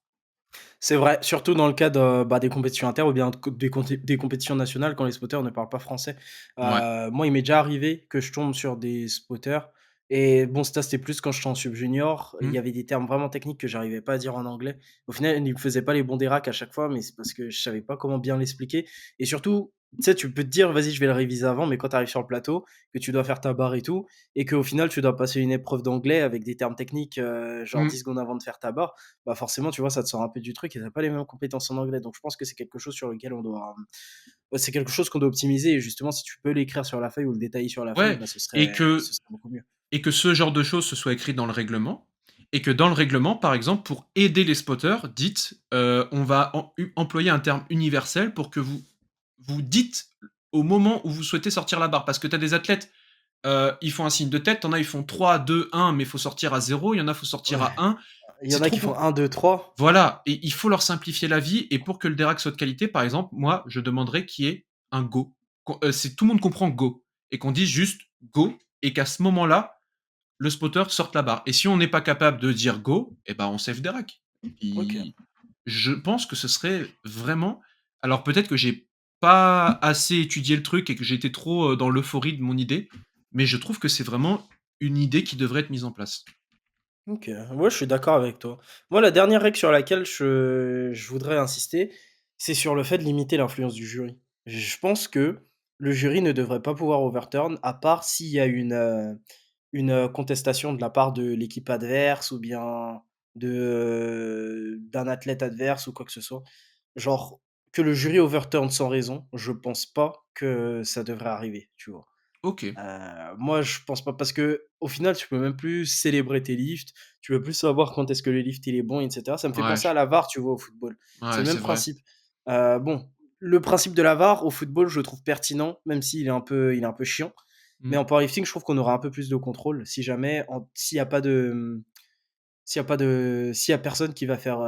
C'est vrai, surtout dans le cadre, bah, des compétitions inter ou bien des compétitions nationales quand les spotters ne parlent pas français. Ouais. Moi, il m'est déjà arrivé que je tombe sur des spotters et bon, ça, c'était plus quand j'étais en sub junior. Il Mmh. y avait des termes vraiment techniques que j'arrivais pas à dire en anglais. Au final, ils me faisaient pas les bons déracs à chaque fois, mais c'est parce que je savais pas comment bien l'expliquer et surtout, tu sais, tu peux te dire: «Vas-y, je vais le réviser avant», mais quand tu arrives sur le plateau, que tu dois faire ta barre et tout et qu'au final, tu dois passer une épreuve d'anglais avec des termes techniques, genre Mmh. 10 secondes avant de faire ta barre, bah, forcément, tu vois, ça te sort un peu du truc et tu pas les mêmes compétences en anglais. Donc je pense que c'est quelque chose sur lequel on doit, ouais, c'est quelque chose qu'on doit optimiser et justement, si tu peux l'écrire sur la feuille ou le détailler sur la feuille, Ouais bah, et ce que serait beaucoup mieux. ce genre de choses se soit écrit dans le règlement et que dans le règlement, par exemple, pour aider les spotters, dites, on va employer un terme universel pour que vous dites au moment où vous souhaitez sortir la barre. Parce que tu as des athlètes, ils font un signe de tête, tu en as, ils font 3, 2, 1, mais il faut sortir à 0, il y en a, il faut sortir Ouais, à 1. il y C'est en a trop qui font com 1, 2, 3. Voilà, et il faut leur simplifier la vie et pour que le dérac soit de qualité, par exemple, moi, je demanderais qu'il y ait un go. C'est tout le monde comprend go et qu'on dise juste go et qu'à ce moment-là, le spotter sorte la barre. Et si on n'est pas capable de dire go, eh ben on save dérac. OK. Et je pense que ce serait vraiment alors peut-être que j'ai pas assez étudié le truc et que j'étais trop, dans l'euphorie de mon idée, mais je trouve que c'est vraiment une idée qui devrait être mise en place. OK. Ouais, je suis d'accord avec toi. Moi, la dernière règle sur laquelle je voudrais insister, c'est sur le fait de limiter l'influence du jury. Je pense que le jury ne devrait pas pouvoir overturn à part s'il y a une contestation de la part de l'équipe adverse ou bien d'un athlète adverse ou quoi que ce soit. Genre, que le jury overturn sans raison, je pense pas que ça devrait arriver, tu vois? OK. Moi, je pense pas parce que au final, tu peux même plus célébrer tes lifts, tu peux plus savoir quand est-ce que le lift il est bon et cetera. Ça me fait Ouais, penser à la VAR, tu vois, au football. C'est ouais, le même c'est vrai. principe. Bon, le principe de la VAR au football, je le trouve pertinent, même s'il est un peu chiant. Mais Mmh. en powerlifting, je trouve qu'on aura un peu plus de contrôle si jamais s'il y a pas de, s'il y a personne qui va faire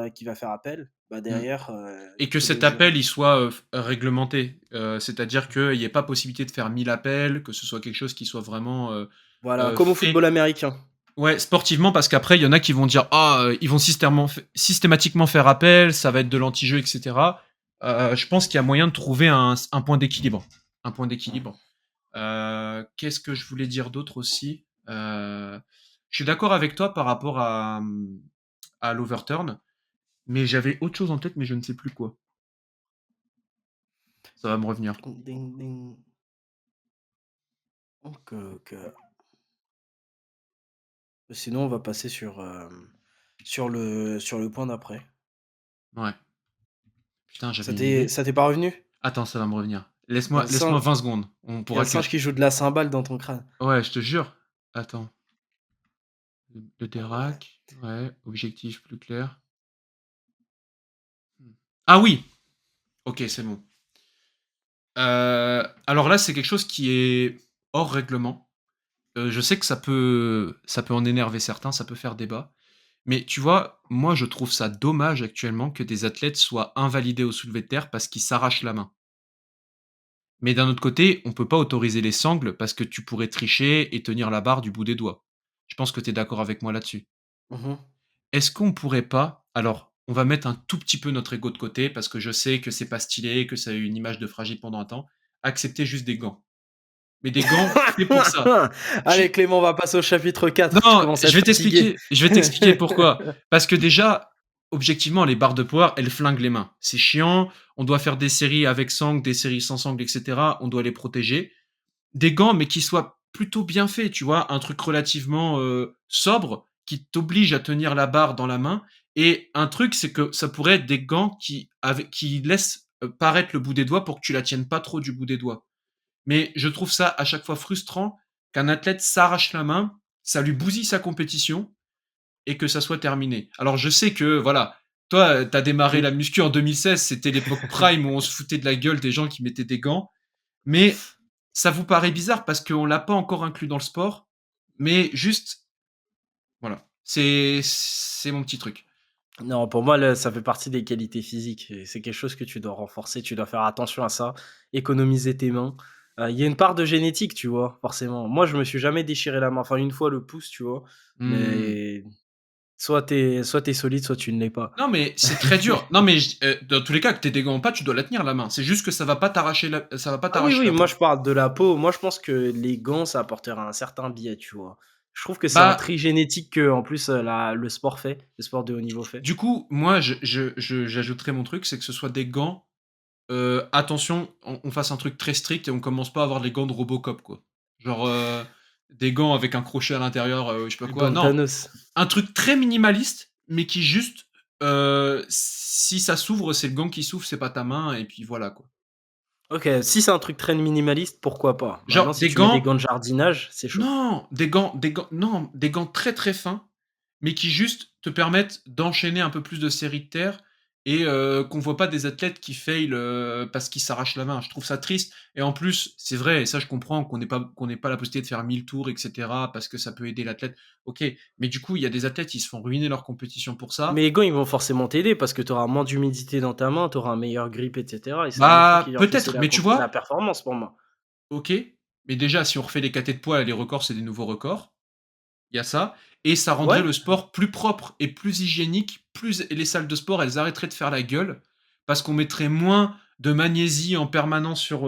appel, bah, Mmh. derrière, Et que c'est le cet jury. appel, il soit, réglementé. C'est-à-dire qu'il y ait pas possibilité de faire 1000 appels, que ce soit quelque chose qui soit vraiment, Voilà, comme au fait football américain. ouais, sportivement, parce qu'après, il y en a qui vont dire: «Ah, ils vont systématiquement faire appel, ça va être de l'anti-jeu et cetera». Je pense qu'il y a moyen de trouver un point d'équilibre. Un point Mmh. d'équilibre. Qu'est-ce que je voulais dire d'autre aussi? Je suis d'accord avec toi par rapport à l'overturn, mais j'avais autre chose en tête, mais je ne sais plus quoi. Ça va me revenir. Ding ding. OK, OK. Sinon, on va passer sur le point d'après. Ouais. Putain, j'avais Ça une t'est idée. ça t'est pas revenu? Attends, ça va me revenir. Il y a Laisse-moi le laisse-moi singe 20 secondes, on il y a pourra le singe catch. qui joue de la cymbale dans ton crâne. Ouais, je te jure. Attends. Le Ouais. Dérac, ouais, objectif plus clair. Mmh. Ah oui! OK, c'est bon. Alors là, c'est quelque chose qui est hors règlement. Je sais que ça peut en énerver certains, ça peut faire débat. Mais tu vois, moi, je trouve ça dommage actuellement que des athlètes soient invalidés au soulevé de terre parce qu'ils s'arrachent la main. Mais d'un autre côté, on peut pas autoriser les sangles parce que tu pourrais tricher et tenir la barre du bout des doigts. Je pense que tu es d'accord avec moi là-dessus. Mmh. Est-ce qu'on pourrait pas, alors, on va mettre un tout petit peu notre ego de côté parce que je sais que c'est pas stylé, que ça a eu une image de fragile pendant un temps, accepter juste des gants. Mais des gants faits pour ça. Allez Tu Clément, on va passer au chapitre 4. Je Non, commence à être fatigué. je vais t'expliquer pourquoi. Parce que déjà, objectivement, les barres de poids, elles flinguent les mains. C'est chiant, on doit faire des séries avec sangle, des séries sans sangle, et cetera. On doit les protéger. Des gants, mais qui soient plutôt bien faits, tu vois? Un truc relativement, sobre, qui t'oblige à tenir la barre dans la main et un truc, c'est que ça pourrait être des gants qui laissent, paraître le bout des doigts pour que tu la tiennes pas trop du bout des doigts. Mais je trouve ça à chaque fois frustrant qu'un athlète s'arrache la main, ça lui bousille sa compétition et que ça soit terminé. Alors je sais que voilà, toi, tu as démarré Mmh. la muscu en 2016, c'était l'époque prime où on se foutait de la gueule des gens qui mettaient des gants, mais ça vous paraît bizarre parce qu'on l'a pas encore inclus dans le sport, mais juste voilà, c'est mon petit truc. Non, pour moi, là, ça fait partie des qualités physiques et c'est quelque chose que tu dois renforcer, tu dois faire attention à ça, économiser tes mains. Il y a une part de génétique, tu vois? Forcément. Moi, je me suis jamais déchiré la main, enfin une fois le pouce, tu vois? Mmh. Mais soit tu es solide, soit tu ne l'es pas. Non, mais c'est très dur. Non, mais dans tous les cas, que tu aies des gants ou pas, tu dois la tenir la main. C'est juste que ça va pas Ah oui, t'arracher oui, la moi peau. je parle de la peau. Moi, je pense que les gants, ça apportera un certain biais, tu vois? Je trouve que c'est un Bah, tri génétique que en plus, la le sport fait, le sport de haut niveau fait. du coup, moi, j'ajouterais mon truc, c'est que ce soit des gants, attention, on fasse un truc très strict et on commence pas à avoir les gants de Robocop, quoi. Genre, des gants avec un crochet à l'intérieur, je sais pas Les quoi. gants de Non, Thanos. un truc très minimaliste, mais qui juste, si ça s'ouvre, c'est le gant qui s'ouvre, c'est pas ta main et puis voilà, quoi. OK, si c'est un truc très minimaliste, pourquoi pas? Maintenant, Genre si des tu mets des gants gants de jardinage, c'est chaud. non, des gants très, très fins, mais qui juste te permettent d'enchaîner un peu plus de séries de terre et qu'on voit pas des athlètes qui fail, parce qu'ils s'arrachent la main. Je trouve ça triste et en plus, c'est vrai et ça je comprends qu'on ait pas la possibilité de faire 1000 tours et cetera parce que ça peut aider l'athlète. OK, mais du coup, il y a des athlètes, ils se font ruiner leur compétition pour ça. Mais les gants, ils vont forcément t'aider parce que tu auras moins d'humidité dans ta main, tu auras un meilleur grip et cetera et ça ne fait Bah, qu'amplifier peut-être, la mais tu la vois? performance pour moi. OK, mais déjà si on refait les catés de poids, les records, c'est des nouveaux records. Il y a ça et ça rendrait Ouais, le sport plus propre et plus hygiénique, plus et les salles de sport, elles arrêteraient de faire la gueule parce qu'on mettrait moins de magnésie en permanence sur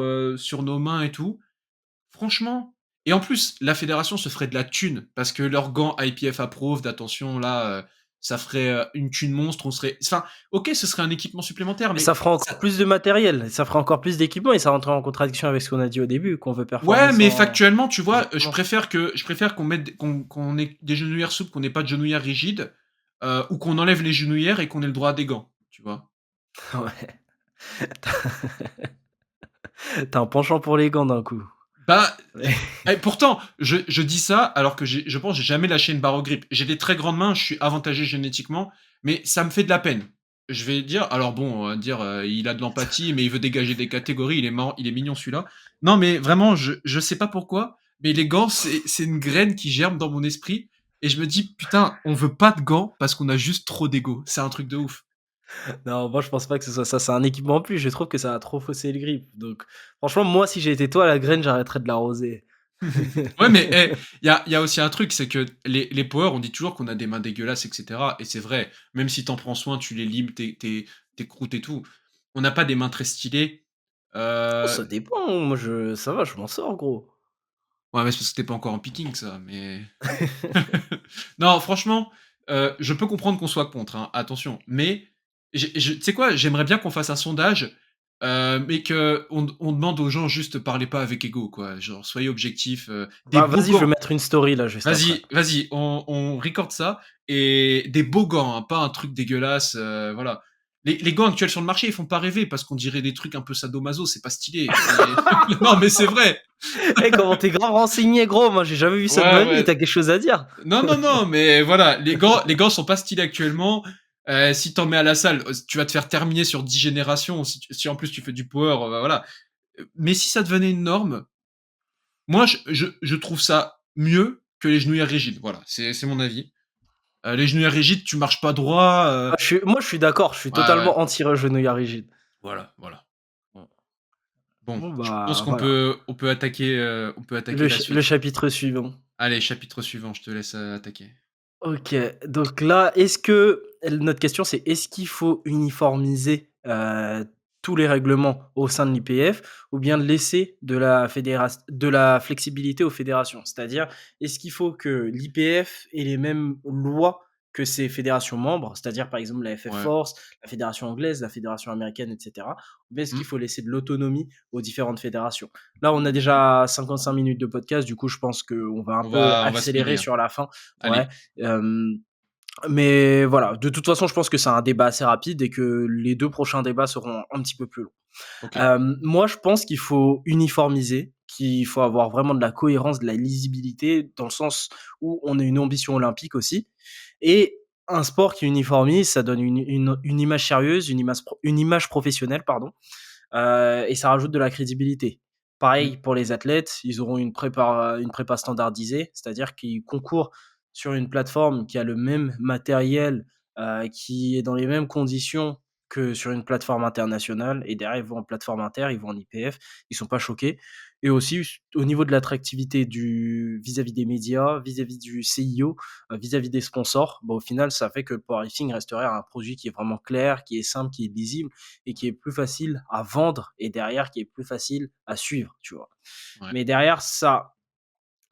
nos mains et tout. Franchement et en plus, la fédération se ferait de la thune parce que leurs gants IPF approved, attention là, ça ferait, une thune monstre, on serait enfin, OK, ce serait un équipement supplémentaire, mais mais ça fera ça encore plus de matériel, ça fera encore plus d'équipement et ça rentrera en contradiction avec ce qu'on a dit au début, qu'on veut performer ouais, mais sans factuellement, tu vois, exactement. je préfère qu'on mette qu'on ait des genouillères souples, qu'on ait pas de genouillères rigides, ou qu'on enlève les genouillères et qu'on ait le droit à des gants, tu vois? Ouais. Tu un penchant pour les gants d'un coup. Bah, Ouais. pourtant, je dis ça alors que je pense que j'ai jamais lâché une barre au grip. J'ai des très grandes mains, je suis avantagé génétiquement, mais ça me fait de la peine. Je vais dire alors bon, on va dire, il a de l'empathie, mais il veut dégager des catégories, il est mignon celui-là. Non, mais vraiment, je sais pas pourquoi, mais les gants, c'est une graine qui germe dans mon esprit et je me dis: «Putain, on veut pas de gants parce qu'on a juste trop d'ego». C'est un truc de ouf. Non, moi je pense pas que ce soit ça, c'est un équipement en plus, je trouve que ça va trop fausser le grip. Donc franchement, moi si j'étais toi, la graine, j'arrêterais de l'arroser. Ouais, mais il y a aussi un truc, c'est que les powers, on dit toujours qu'on a des mains dégueulasses et cetera et c'est vrai. Même si tu en prends soin, tu les limes, tes croûtes et tout. On n'a pas des mains très stylées. Oh ça dépend, moi je ça va, je m'en sors gros. Ouais, mais c'est parce que tu pas encore en picking ça, mais non, franchement, je peux comprendre qu'on soit contre, hein, attention. Mais tu sais quoi? J'aimerais bien qu'on fasse un sondage. mais qu'on demande aux gens juste parlez pas avec ego, quoi. Genre soyez objectifs, des Bah, beaux vas-y, je vais gants. mettre une story là juste après. Vas-y, on record ça et des beaux gants, hein, pas un truc dégueulasse, voilà. Les gants actuels sur le marché, ils font pas rêver parce qu'on dirait des trucs un peu sadomaso, c'est pas stylé. Non, mais c'est vrai. Eh, comment t'es grave renseigné, gros. Moi, j'ai jamais vu ça de Ouais, ma vie. ouais. T'as quelque chose à dire? Non, non, non, mais voilà, les gants sont pas stylés actuellement. Si t'en mets à la salle, tu vas te faire terminer sur 10 générations. Si en plus tu fais du power, voilà. Mais si ça devenait une norme, moi je trouve ça mieux que les genouillères rigides. Voilà, c'est mon avis. Les genouillères rigides, tu marches pas droit. Ah, moi, je suis d'accord. Je suis Ouais, ouais. totalement anti-genouillard rigide. Voilà, voilà. Bon, Bon, bon, je pense bah, qu'on voilà. peut attaquer la Le suite. chapitre suivant. Allez, chapitre suivant, je te laisse attaquer. OK, donc là, est-ce que notre question, c'est est-ce qu'il faut uniformiser, tous les règlements au sein de l'IPF ou bien laisser de la flexibilité aux fédérations? C'est-à-dire, est-ce qu'il faut que l'IPF ait les mêmes lois que ses fédérations membres? C'est-à-dire, par exemple, la FF Ouais. Force, la fédération anglaise, la fédération américaine et cetera? Ou bien est-ce qu'il Mmh. faut laisser de l'autonomie aux différentes fédérations? Là, on a déjà 55 minutes de podcast, du coup, je pense qu'on va un peu On va accélérer speeder. sur la fin. Ouais. Allez. Hem, mais voilà, de toute façon, je pense que c'est un débat assez rapide et que les 2 prochains débats seront un petit peu plus longs. OK. Moi, je pense qu'il faut uniformiser, qu'il faut avoir vraiment de la cohérence, de la lisibilité, dans le sens où on a une ambition olympique aussi et un sport qui uniformise, ça donne une image sérieuse, une image professionnelle, pardon, et ça rajoute de la crédibilité. Mmh. Pareil pour les athlètes, ils auront une prépa standardisée, c'est-à-dire qu'ils concourent sur une plateforme qui a le même matériel, qui est dans les mêmes conditions que sur une plateforme internationale et derrière ils vont en plateforme inter, ils vont en IPF, ils sont pas choqués et aussi au niveau de l'attractivité du vis-à-vis des médias, vis-à-vis du CIO, vis-à-vis des sponsors, bah, au final ça fait que le powerlifting resterait un produit qui est vraiment clair, qui est simple, qui est lisible et qui est plus facile à vendre et derrière qui est plus facile à suivre, tu vois? Ouais. Mais derrière ça,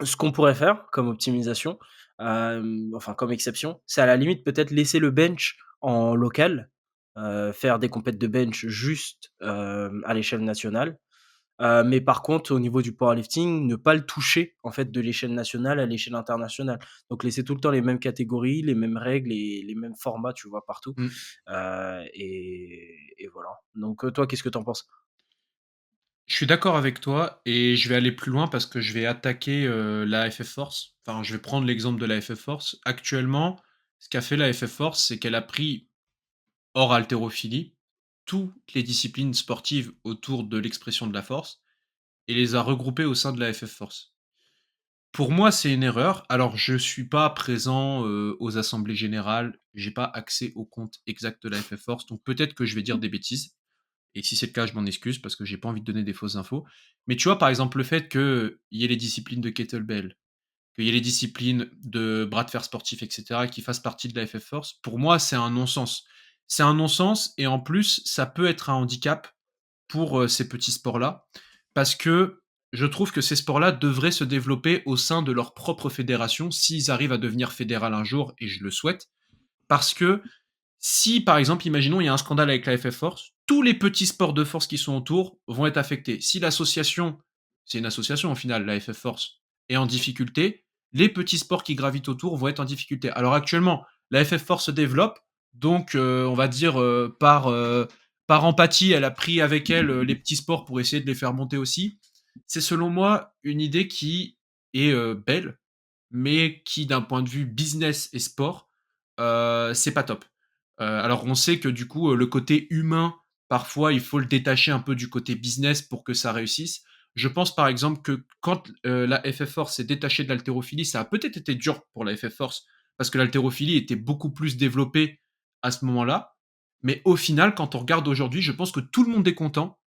ce qu'on pourrait faire comme optimisation, enfin comme exception, c'est à la limite peut-être laisser le bench en local, faire des compètes de bench juste, à l'échelle nationale. Mais par contre, au niveau du powerlifting, ne pas le toucher en fait de l'échelle nationale à l'échelle internationale. Donc laisser tout le temps les mêmes catégories, les mêmes règles et les mêmes formats, tu vois, partout. Mmh. Et voilà. Donc toi, qu'est-ce que tu en penses? Je suis d'accord avec toi et je vais aller plus loin parce que je vais attaquer, la FF Force. Enfin, je vais prendre l'exemple de la FF Force. Actuellement, ce qu'a fait la FF Force, c'est qu'elle a pris, hors haltérophilie, toutes les disciplines sportives autour de l'expression de la force et les a regroupées au sein de la FF Force. Pour moi, c'est une erreur. Alors, je suis pas présent, aux assemblées générales, j'ai pas accès au compte exact de la FF Force, donc peut-être que je vais dire des bêtises. Et si c'est le cas, je m'en excuse parce que j'ai pas envie de donner des fausses infos. Mais tu vois, par exemple, le fait qu'il y ait les disciplines de kettlebell, qu'il y ait les disciplines de bras de fer sportif, et cetera, qui fassent partie de la FF Force, pour moi, c'est un non-sens. C'est un non-sens et en plus, ça peut être un handicap pour, ces petits sports-là. Parce que je trouve que ces sports-là devraient se développer au sein de leur propre fédération s'ils arrivent à devenir fédéral un jour et je le souhaite. Parce que si, par exemple, imaginons, il y a un scandale avec la FF Force, tous les petits sports de force qui sont autour vont être affectés. Si l'association, c'est une association au final, la FF Force, est en difficulté, les petits sports qui gravitent autour vont être en difficulté. Alors actuellement, la FF Force se développe, donc on va dire par empathie, elle a pris avec elle les petits sports pour essayer de les faire monter aussi. C'est selon moi une idée qui est belle, mais qui d'un point de vue business et sport, c'est pas top. Alors on sait que du coup, le côté humain, parfois, il faut le détacher un peu du côté business pour que ça réussisse. Je pense par exemple que quand, la FF Force s'est détachée de l'haltérophilie, ça a peut-être été dur pour la FF Force parce que l'haltérophilie était beaucoup plus développée à ce moment-là. Mais au final, quand on regarde aujourd'hui, je pense que tout le monde est content.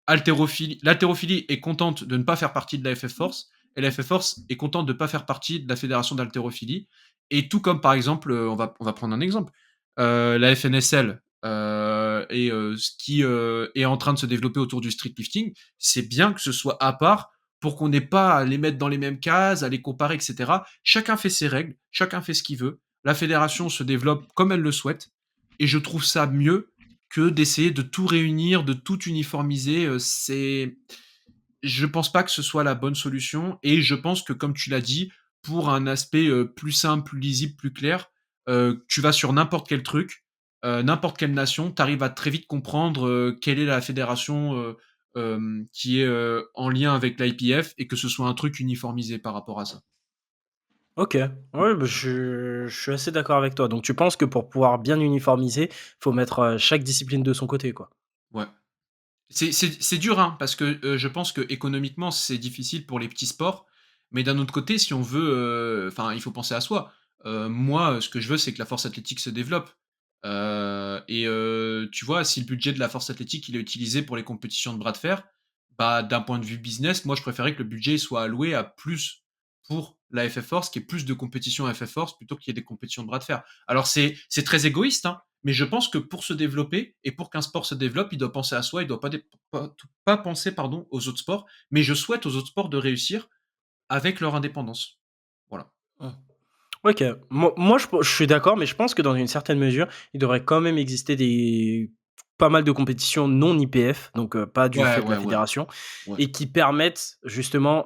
L'haltérophilie est contente de ne pas faire partie de la FF Force et la FF Force est contente de ne pas faire partie de la fédération d'haltérophilie. Et tout comme par exemple, on va prendre un exemple, la FNSL et ce qui est en train de se développer autour du street lifting, c'est bien que ce soit à part pour qu'on n'ait pas à les mettre dans les mêmes cases, à les comparer, etc. Chacun fait ses règles, chacun fait ce qu'il veut. La fédération se développe comme elle le souhaite et je trouve ça mieux que d'essayer de tout réunir, de tout uniformiser, je pense pas que ce soit la bonne solution et je pense que comme tu l'as dit, pour un aspect, plus simple, plus lisible, plus clair, tu vas sur n'importe quel truc, n'importe quelle nation, tu arrives à très vite comprendre, quelle est la fédération, qui est, en lien avec l'IPF et que ce soit un truc uniformisé par rapport à ça. OK. Ouais, bah, je suis assez d'accord avec toi. Donc tu penses que pour pouvoir bien uniformiser, faut mettre, chaque discipline de son côté, quoi? Ouais. C'est dur, hein, parce que, je pense qu'économiquement, c'est difficile pour les petits sports, mais d'un autre côté, si on veut, enfin, il faut penser à soi. Moi, ce que je veux, c'est que la force athlétique se développe, tu vois, si le budget de la force athlétique, il est utilisé pour les compétitions de bras de fer, bah, d'un point de vue business, moi, je préférerais que le budget soit alloué à plus pour la FF Force, qu'il y ait plus de compétitions FF Force plutôt qu'il y ait des compétitions de bras de fer. Alors c'est très égoïste, hein, mais je pense que pour se développer et pour qu'un sport se développe, il doit penser à soi, il doit pas penser pardon, aux autres sports. Mais je souhaite aux autres sports de réussir avec leur indépendance. Voilà. Mmh. OK. Je suis d'accord, mais je pense que dans une certaine mesure, il devrait quand même exister des pas mal de compétitions non IPF, donc pas du Ouais, fait de la ouais, ouais, fédération ouais. et qui permettent justement,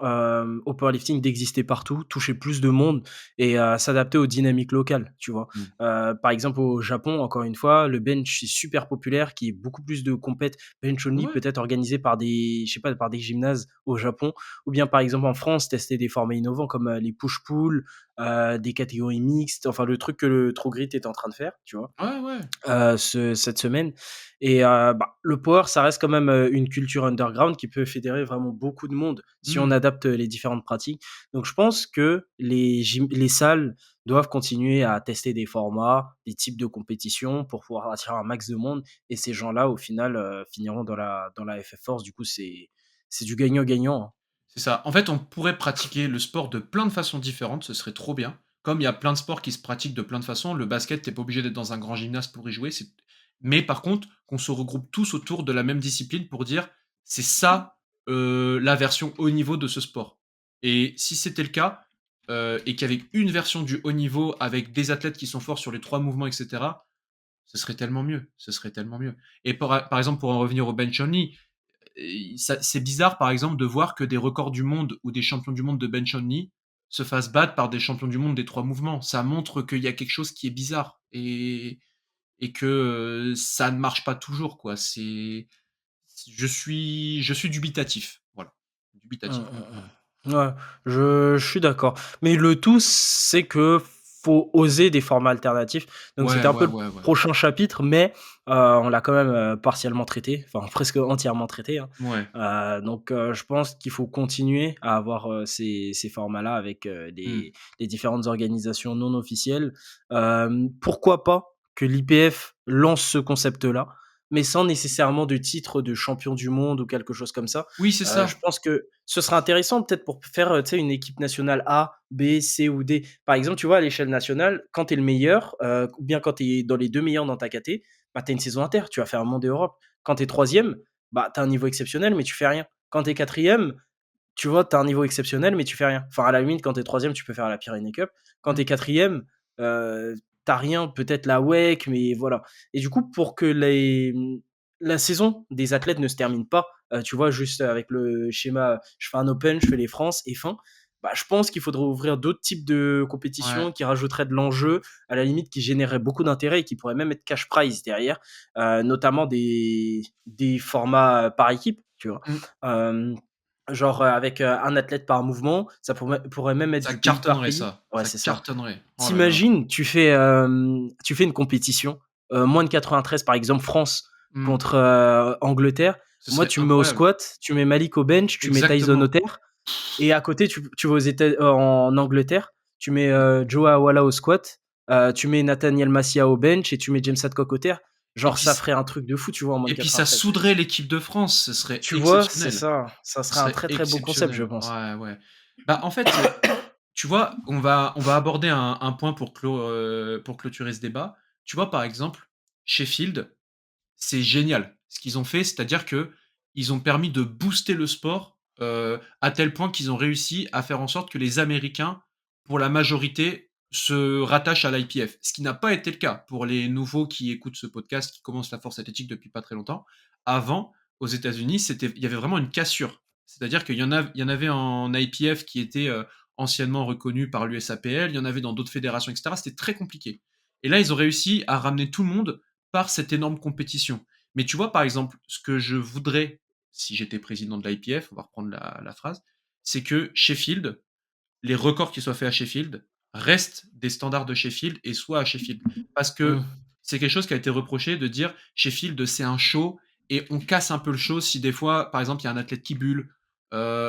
au powerlifting d'exister partout, toucher plus de monde et s'adapter aux dynamiques locales, tu vois? Mmh. Par exemple, au Japon, encore une fois, le bench est super populaire, qui est beaucoup plus de compètes bench only Ouais, peut-être organisées par des je sais pas, par des gymnases au Japon ou bien, par exemple, en France, tester des formats innovants comme, les push-pull, des catégories mixtes, enfin le truc que le True Grit est en train de faire, tu vois? ouais, ouais. Cette semaine et bah, le power, ça reste quand même, une culture underground qui peut fédérer vraiment beaucoup de monde si on Mmh. adapte, les différentes pratiques. Donc je pense que les salles doivent continuer à tester des formats, des types de compétitions pour pouvoir attirer un max de monde et ces gens-là, au final, finiront dans la FF Force. Du coup, c'est du gagnant-gagnant, hein. C'est ça. En fait, on pourrait pratiquer le sport de plein de façons différentes, ce serait trop bien. Comme il y a plein de sports qui se pratiquent de plein de façons, le basket, tu pas obligé d'être dans un grand gymnase pour y jouer, mais par contre, qu'on se regroupe tous autour de la même discipline pour dire: «C'est ça, la version haut niveau de ce sport» et si c'était le cas, et qu'il y avait une version du haut niveau avec des athlètes qui sont forts sur les 3 mouvements et cetera, ce serait tellement mieux, ce serait tellement mieux et par exemple, pour en revenir au bench only, c'est bizarre, par exemple, de voir que des records du monde ou des champions du monde de bench only se fassent battre par des champions du monde des 3 mouvements. Ça montre qu'il y a quelque chose qui est bizarre et que, ça ne marche pas toujours, quoi. Je suis dubitatif, voilà, Mmh, dubitatif. mmh mh. Ouais, je suis d'accord. Mais le tout, c'est que faut oser des formats alternatifs. Donc Ouais, c'était un peu ouais, le ouais, ouais. prochain chapitre, mais on l'a quand même, partiellement traité, enfin presque entièrement traité, hein. Ouais. Donc je pense qu'il faut continuer à avoir, ces formats-là avec, Mmh. les différentes organisations non officielles. Pourquoi pas que l'IPF lance ce concept-là, mais sans nécessairement de titre de champion du monde ou quelque chose comme ça. Oui, c'est Je ça. pense que ce serait intéressant peut-être pour faire, tu sais, une équipe nationale A, B, C ou D. Par exemple, tu vois, à l'échelle nationale, quand tu es le meilleur, ou bien quand tu es dans les 2 meilleurs dans ta caté, bah, tu as une saison inter, tu vas faire un monde et Europe. Quand tu es 3e, bah, tu as un niveau exceptionnel, mais tu fais rien. Quand tu es 4e, tu vois, tu as un niveau exceptionnel, mais tu fais rien. Enfin, à la limite, quand tu es 3e, tu peux faire la Pyrénées Cup. Quand tu Mmh. es 4e, tu rien, peut-être la WEC, mais voilà. Et du coup, pour que la saison des athlètes ne se termine pas, tu vois, juste avec le schéma, je fais un open, je fais les France et fin, bah, je pense qu'il faudrait ouvrir d'autres types de Ouais. compétitions qui rajouteraient de l'enjeu, à la limite qui généreraient beaucoup d'intérêt et qui pourraient même être cash prize derrière, notamment des formats par équipe, tu vois. Mmh. Hem Genre, avec, un athlète par mouvement, ça pourrait même être Ça du pays par cartonnerait pays. ça, Ouais, ça c'est ça. cartonnerait. Oh là là. T'imagines, tu fais une compétition, moins de 93 par exemple France Mmh. contre, Angleterre. Ce Moi, serait tu me mets au incroyable. squat, tu mets Malik au bench, tu mets Tyson au Exactement. terre et à côté tu vas en Angleterre, tu mets, Joe Awala au squat, tu mets Nathaniel Massia au bench et tu mets James Hadcock au terre. Et Genre puis ça ferait un truc de fou, tu vois, en moins de Et puis ça 93. souderait l'équipe de France, ce serait Tu vois? C'est exceptionnel. ça, ça Ce serait un serait très, très beau concept, je exceptionnel. pense. Ouais, ouais. Bah, en fait, tu vois, on va aborder un point pour clôturer ce débat. Tu vois, par exemple, Sheffield, c'est génial ce qu'ils ont fait, c'est-à-dire qu'ils ont permis de booster le sport, à tel point qu'ils ont réussi à faire en sorte que les Américains, pour la majorité, se rattache à l'IPF. Ce qui n'a pas été le cas pour les nouveaux qui écoutent ce podcast, qui commencent la force athlétique depuis pas très longtemps. Avant, aux États-Unis, il y avait vraiment une cassure. C'est-à-dire il y en avait en IPF qui étaient anciennement reconnus par l'USAPL, il y en avait dans d'autres fédérations, etc. C'était très compliqué. Et là, ils ont réussi à ramener tout le monde par cette énorme compétition. Mais tu vois, par exemple, ce que je voudrais, si j'étais président de l'IPF, on va reprendre la phrase, c'est que Sheffield, les records qui soient faits à Sheffield restent des standards de Sheffield et soient à Sheffield. Parce que Mmh. c'est quelque chose qui a été reproché de dire Sheffield, c'est un show et on casse un peu le show si des fois, par exemple, il y a un athlète qui bulle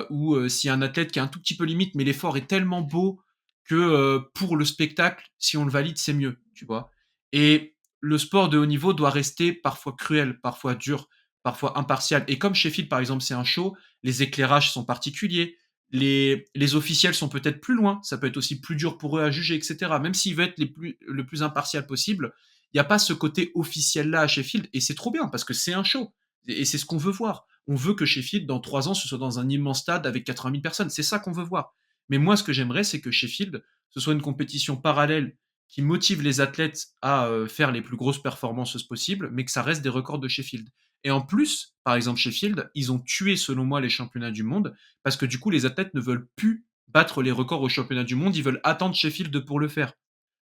ou s'il y a un athlète qui est un tout petit peu limite, mais l'effort est tellement beau que pour le spectacle, si on le valide, c'est mieux, tu vois. Et le sport de haut niveau doit rester parfois cruel, parfois dur, parfois impartial. Et comme Sheffield, par exemple, c'est un show, les éclairages sont particuliers, les officiels sont peut-être plus loin, ça peut être aussi plus dur pour eux à juger, etc. Même s'ils veulent être le plus impartial possible, il n'y a pas ce côté officiel-là à Sheffield, et c'est trop bien, parce que c'est un show, et c'est ce qu'on veut voir. On veut que Sheffield, dans 3 ans, ce soit dans un immense stade avec 80 000 personnes, c'est ça qu'on veut voir. Mais moi, ce que j'aimerais, c'est que Sheffield, ce soit une compétition parallèle qui motive les athlètes à faire les plus grosses performances possibles, mais que ça reste des records de Sheffield. Et en plus, par exemple, Sheffield, ils ont tué, selon moi, les championnats du monde, parce que du coup, les athlètes ne veulent plus battre les records au championnat du monde, ils veulent attendre Sheffield pour le faire.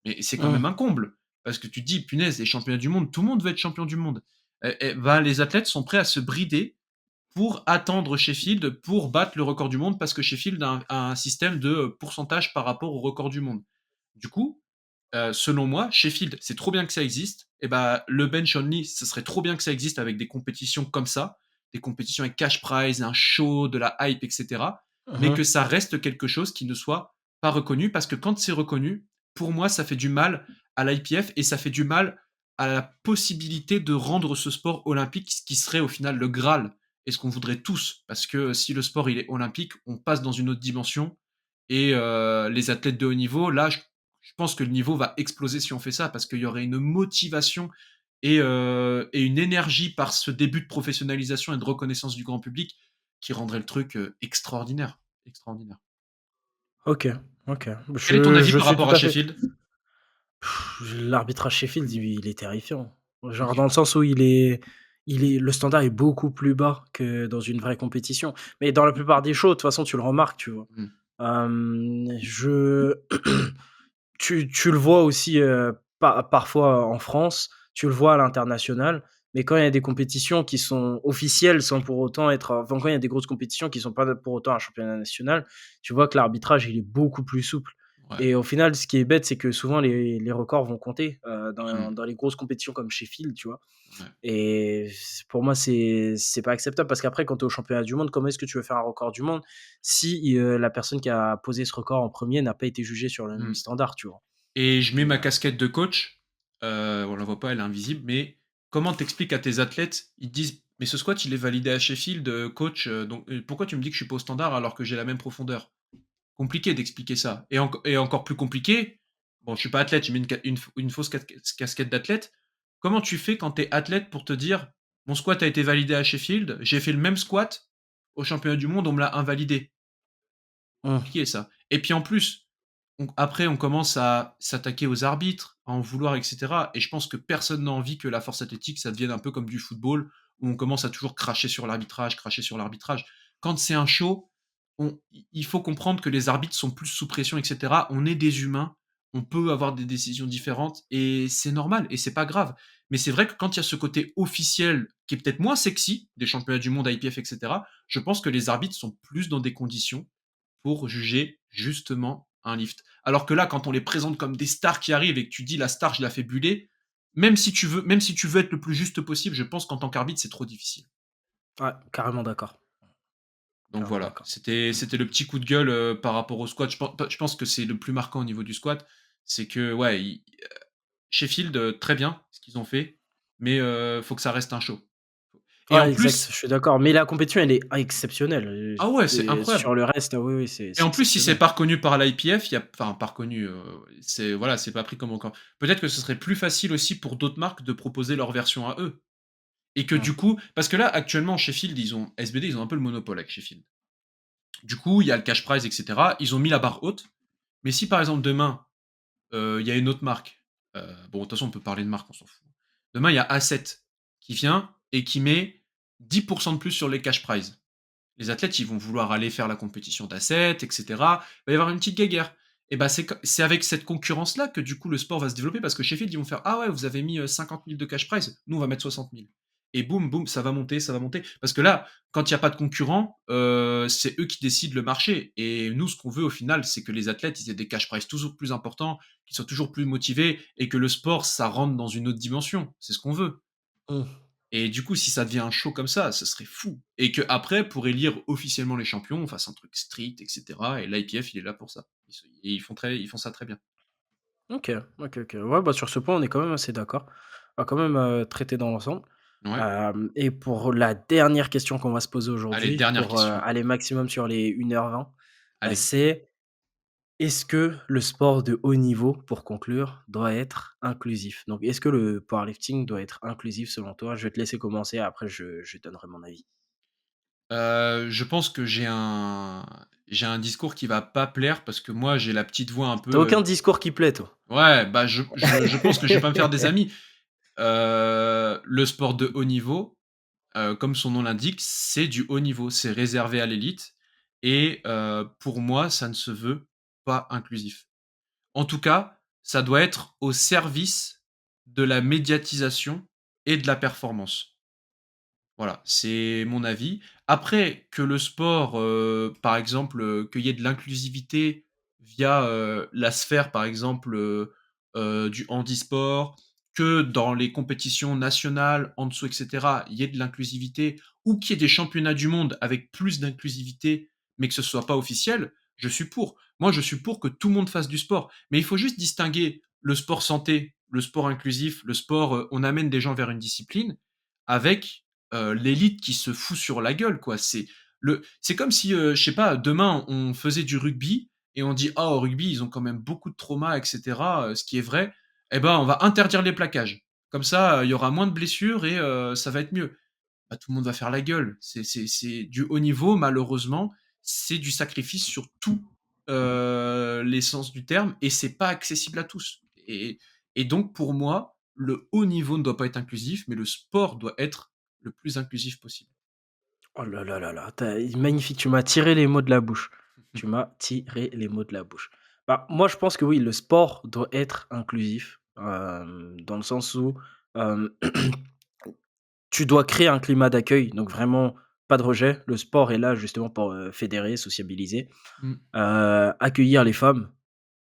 Mais c'est quand même Mmh. un comble, parce que tu te dis, punaise, les championnats du monde, tout le monde veut être champion du monde. Ben, les athlètes sont prêts à se brider pour attendre Sheffield pour battre le record du monde, parce que Sheffield a un système de pourcentage par rapport au record du monde. Du coup, selon moi, Sheffield, c'est trop bien que ça existe. Et bah, le bench only, ce serait trop bien que ça existe avec des compétitions comme ça, des compétitions avec cash prize, un show, de la hype, etc. Mais que Mmh. ça reste quelque chose qui ne soit pas reconnu, parce que quand c'est reconnu, pour moi, ça fait du mal à l'IPF et ça fait du mal à la possibilité de rendre ce sport olympique, ce qui serait au final le Graal et ce qu'on voudrait tous. Parce que si le sport il est olympique, on passe dans une autre dimension et les athlètes de haut niveau, là, je pense que le niveau va exploser si on fait ça, parce qu'il y aurait une motivation et une énergie par ce début de professionnalisation et de reconnaissance du grand public qui rendrait le truc extraordinaire. Extraordinaire. OK, OK. Quel est ton avis Je par suis rapport tout à à fait. Sheffield? L'arbitrage Sheffield, il est terrifiant. Genre dans Ok. le sens où il est le standard est beaucoup plus bas que dans une vraie compétition. Mais dans la plupart des shows, de toute façon, tu le remarques, tu vois? Mm. Je tu le vois aussi, parfois en France, tu le vois à l'international, mais quand il y a des compétitions qui sont officielles sans pour autant être enfin, quand il y a des grosses compétitions qui sont pas pour autant un championnat national, tu vois que l'arbitrage, il est beaucoup plus souple Ouais. et au final, ce qui est bête, c'est que souvent les records vont compter, Mm. dans les grosses compétitions comme Sheffield, tu vois? Ouais. Et pour moi, c'est pas acceptable parce qu'après quand tu es au championnat du monde, comment est-ce que tu veux faire un record du monde si, la personne qui a posé ce record en premier n'a pas été jugée sur le même Mm. standard, tu vois? Et je mets Et ma casquette de coach. On la voit pas, elle est invisible, mais comment t'expliques à tes athlètes? Ils te disent: «Mais ce squat, il est validé à Sheffield, coach, donc pourquoi tu me dis que je suis pas au standard alors que j'ai la même profondeur?» Compliqué d'expliquer ça, et encore plus compliqué, bon, je suis pas athlète, je mets une fausse casquette d'athlète. Comment tu fais quand tu es athlète pour te dire: «Mon squat a été validé à Sheffield, j'ai fait le même squat au championnat du monde, on me l'a invalidé». Mmh. Compliqué ça. Et puis en plus, après on commence à s'attaquer aux arbitres, à en vouloir, et cetera, et je pense que personne n'a envie que la force athlétique, ça devienne un peu comme du football, où on commence à toujours cracher sur l'arbitrage, cracher sur l'arbitrage. Quand c'est un show, il faut comprendre que les arbitres sont plus sous pression, et cetera. On est des humains, on peut avoir des décisions différentes et c'est normal et c'est pas grave. Mais c'est vrai que quand il y a ce côté officiel qui est peut-être moins sexy des championnats du monde IPF, et cetera, je pense que les arbitres sont plus dans des conditions pour juger justement un lift. Alors que là, quand on les présente comme des stars qui arrivent et que tu dis la star, je la fais buller, même si tu veux être le plus juste possible, je pense qu'en tant qu'arbitre, c'est trop difficile. Ouais, carrément d'accord, Donc carrément voilà, d'accord. c'était le petit coup de gueule par rapport au squat. Je pense que c'est le plus marquant au niveau du squat. C'est que, ouais, Sheffield, très bien ce qu'ils ont fait, mais faut que ça reste un show. Et en Ouais, exact, je plus, suis d'accord, mais la compétition, elle est exceptionnelle, ah ouais, c'est c'est incroyable. sur le reste, oui, oui, Et c'est en plus, si c'est exceptionnel. pas reconnu par l'IPF, il y a enfin pas reconnu, c'est voilà, c'est pas pris comme encore peut-être que ce serait plus facile aussi pour d'autres marques de proposer leur version à eux, et que Mmh. du coup parce que là, actuellement, Sheffield, ils ont SBD, ils ont un peu le monopole avec Sheffield. Du coup, il y a le cash prize, et cetera. Ils ont mis la barre haute, mais si par exemple demain, il y a une autre marque, bon, de toute façon, on peut parler de marque, on s'en fout. Demain, il y a A7 qui vient et qui met 10 de plus sur les cash prizes. Les athlètes, ils vont vouloir aller faire la compétition d'A7 et cetera. Il va y avoir une petite guéguerre et bah, c'est avec cette concurrence-là que, du coup, le sport va se développer parce que Sheffield, ils vont faire: «Ah ouais, vous avez mis, 50 000 de cash prize, nous, on va mettre 60 000» et boum, boum, ça va monter, ça va monter. Parce que là, quand il y a pas de concurrents, c'est eux qui décident le marché et nous, ce qu'on veut, au final, c'est que les athlètes, ils aient des cash prizes toujours plus importants, qu'ils soient toujours plus motivés et que le sport, ça rentre dans une autre dimension. C'est ce qu'on veut. Mmh. Et du coup, si ça devient un show comme ça serait fou. Et qu'après, pour élire officiellement les champions, on fasse un truc strict, et cetera. Et l'IPF, il est là pour ça. Ils font ça très bien. OK, OK, OK. Ouais, bah, sur ce point, on est quand même assez d'accord. On va quand même, traiter dans l'ensemble. Ouais. Et pour la dernière question qu'on va se poser Allez, aujourd'hui, dernière pour, question. aller maximum sur les 1h20, Allez. c'est: est-ce que le sport de haut niveau, pour conclure, doit être inclusif? Donc est-ce que le powerlifting doit être inclusif selon toi? Je vais te laisser commencer, après je donnerai mon avis. Je pense que j'ai un discours qui va pas plaire parce que moi, j'ai la petite voix un Tu peu, aucun discours qui plaît, toi? ouais, bah, je pense que je vais pas me faire des amis. Le sport de haut niveau, comme son nom l'indique, c'est du haut niveau, c'est réservé à l'élite et pour moi, ça ne se veut pas inclusif. En tout cas, ça doit être au service de la médiatisation et de la performance. Voilà, c'est mon avis. Après, que le sport, par exemple, qu'il y ait de l'inclusivité via, la sphère, par exemple, du handisport, que dans les compétitions nationales, en dessous et cetera, il y ait de l'inclusivité ou qu'il y ait des championnats du monde avec plus d'inclusivité, mais que ce soit pas officiel, je suis pour. Moi, je suis pour que tout le monde fasse du sport, mais il faut juste distinguer le sport santé, le sport inclusif, le sport, on amène des gens vers une discipline, avec l'élite qui se fout sur la gueule, quoi. C'est comme si, je sais pas, demain, on faisait du rugby et on dit: «Ah, au rugby, ils ont quand même beaucoup de traumas et cetera», ce qui est vrai. Et ben, on va interdire les plaquages. Comme ça, il y aura moins de blessures et ça va être mieux. Bah, tout le monde va faire la gueule. C'est du haut niveau, malheureusement, c'est du sacrifice sur tout, les sens du terme et c'est pas accessible à tous et donc pour moi, le haut niveau ne doit pas être inclusif, mais le sport doit être le plus inclusif possible. Oh là là là là, tu magnifique, tu m'as tiré les mots de la bouche. Tu m'as tiré les mots de la bouche. Bah, moi, je pense que oui, le sport doit être inclusif, dans le sens où, hem, tu dois créer un climat d'accueil, donc vraiment pas de rejet. Le sport est là justement pour, fédérer, sociabiliser, Mmh, accueillir les femmes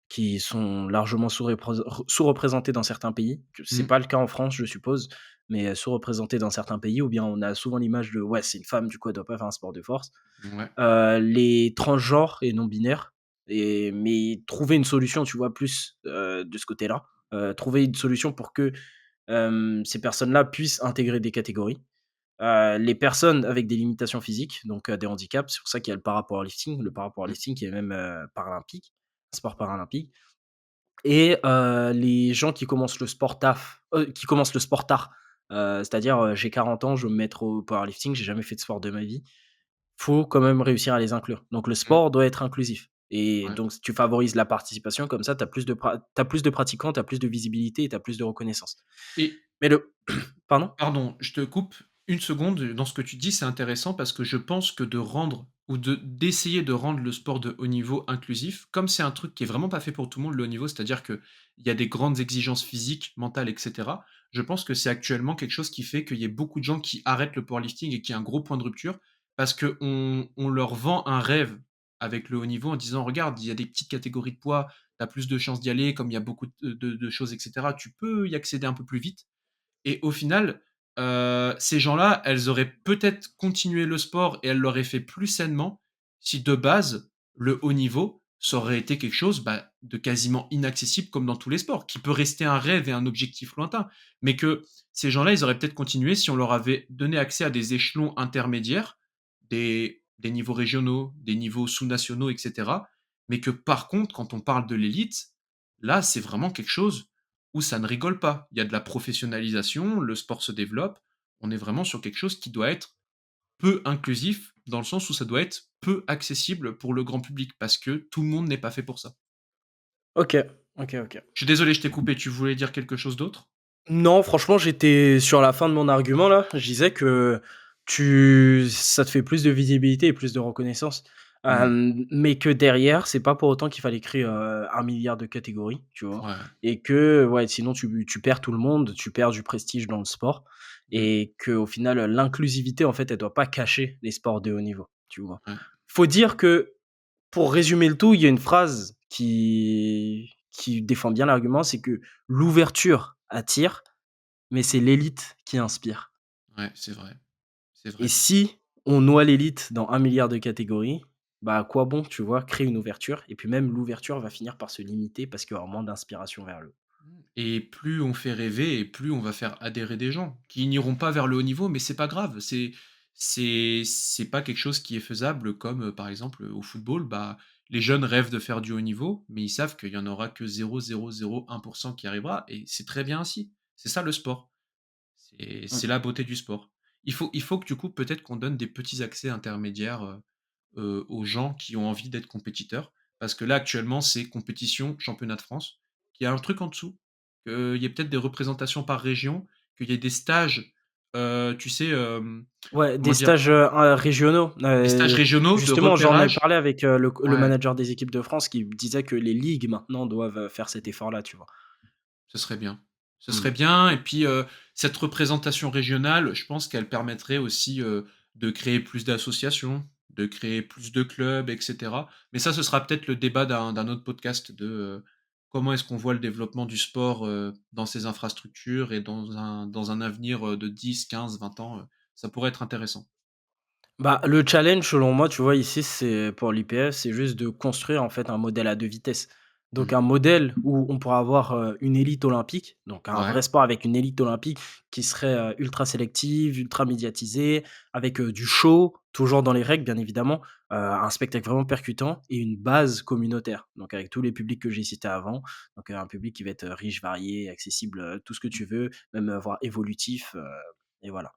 qui sont largement sous-représentées dans certains pays, que c'est mmh, pas le cas en France, je suppose, mais sous-représentées dans certains pays, ou bien on a souvent l'image de: «Ouais, c'est une femme, du coup, elle doit pas faire un sport de force». ouais, Les transgenres et non binaires, mais trouver une solution, tu vois, plus, de ce côté-là. Trouver une solution pour que, ces personnes-là puissent intégrer des catégories. Les personnes avec des limitations physiques, donc des handicaps, c'est pour ça qu'il y a le mmh, parapowerlifting qui est même, paralympique, un sport paralympique. Et les gens qui commencent le sport tard, c'est-à-dire, j'ai 40 ans, je veux me mettre au powerlifting, j'ai jamais fait de sport de ma vie. Faut quand même réussir à les inclure. Donc le mmh, sport doit être inclusif et ouais donc tu favorises la participation, comme ça tu as plus de pratiquants, tu as plus de visibilité et tu as plus de reconnaissance. et Mais le pardon? pardon, je te coupe une seconde, dans ce que tu dis, c'est intéressant parce que je pense que de rendre ou d'essayer de rendre le sport de haut niveau inclusif, comme c'est un truc qui est vraiment pas fait pour tout le monde, le haut niveau, c'est-à-dire qu'il y a des grandes exigences physiques, mentales et cetera. Je pense que c'est actuellement quelque chose qui fait qu'il y ait beaucoup de gens qui arrêtent le powerlifting et qu'il y a un gros point de rupture parce qu'on leur vend un rêve avec le haut niveau en disant: «Regarde, il y a des petites catégories de poids, tu as plus de chances d'y aller, comme il y a beaucoup de choses et cetera, tu peux y accéder un peu plus vite». Et au final, ces gens-là, elles auraient peut-être continué le sport et elles l'auraient fait plus sainement si de base, le haut niveau, ça aurait été quelque chose, bah, de quasiment inaccessible comme dans tous les sports, qui peut rester un rêve et un objectif lointain. Mais que ces gens-là, ils auraient peut-être continué si on leur avait donné accès à des échelons intermédiaires, des niveaux régionaux, des niveaux sous-nationaux et cetera. Mais que par contre, quand on parle de l'élite, là, c'est vraiment quelque chose où ça ne rigole pas. Il y a de la professionnalisation, le sport se développe. On est vraiment sur quelque chose qui doit être peu inclusif, dans le sens où ça doit être peu accessible pour le grand public, parce que tout le monde n'est pas fait pour ça. OK. OK, OK. Je suis désolé, je t'ai coupé, tu voulais dire quelque chose d'autre? Non, franchement, j'étais sur la fin de mon argument là. Je disais que tu ça te fait plus de visibilité et plus de reconnaissance, Mmh. mais que derrière, c'est pas pour autant qu'il fallait créer, 1 000 000 de catégories, tu vois? Ouais. Et que, ouais, sinon tu perds tout le monde, tu perds du prestige dans le sport Mmh. et qu'au final, l'inclusivité, en fait, elle doit pas cacher les sports de haut niveau, tu vois? Ouais. Faut dire que, pour résumer le tout, il y a une phrase qui défend bien l'argument, c'est que l'ouverture attire, mais c'est l'élite qui inspire. Ouais, c'est vrai, c'est Et vrai. si on noie l'élite dans 1 000 000 de catégories, bah, à quoi bon, tu vois, créer une ouverture? Et puis même l'ouverture va finir par se limiter parce qu'il y aura moins d'inspiration vers le haut. Et plus on fait rêver et plus on va faire adhérer des gens qui n'iront pas vers le haut niveau, mais c'est pas grave, c'est pas quelque chose qui est faisable comme, par exemple, au football, bah, les jeunes rêvent de faire du haut niveau, mais ils savent qu'il y en aura que 0,001 qui arrivera et c'est très bien ainsi. C'est ça le sport. C'est Mmh. la beauté du sport. Il faut que du coup, peut-être qu'on donne des petits accès intermédiaires, aux gens qui ont envie d'être compétiteurs. Parce que là, actuellement, c'est compétition, championnat de France, qu'il y a un truc en dessous, qu'il y ait peut-être des représentations par région, qu'il y ait des stages, tu sais, Ouais, des comment dire? stages, régionaux, Des stages régionaux de justement, j'en ai repérage. parlé avec, le Ouais. manager des équipes de France qui me disait que les ligues maintenant doivent, faire cet effort-là, tu vois? Ce serait bien. Ce Mmh. serait bien et puis, cette représentation régionale, je pense qu'elle permettrait aussi, de créer plus d'associations, de créer plus de clubs et cetera. Mais ça, ce sera peut-être le débat d'un autre podcast de, comment est-ce qu'on voit le développement du sport, dans ces infrastructures et dans un avenir, de 10, 15, 20 ans, ça pourrait être intéressant. Bah, le challenge selon moi, tu vois, ici, c'est pour l'IPF, c'est juste de construire en fait un modèle à 2 vitesses. Donc Mmh. un modèle où on pourra avoir, une élite olympique, donc un Ouais, vrai sport avec une élite olympique qui serait, ultra sélective, ultra médiatisée, avec, du show, toujours dans les règles bien évidemment, un spectacle vraiment percutant et une base communautaire. Donc avec tous les publics que j'ai cités avant, donc, un public qui va être, riche, varié, accessible, tout ce que tu veux, même, voire évolutif, et voilà.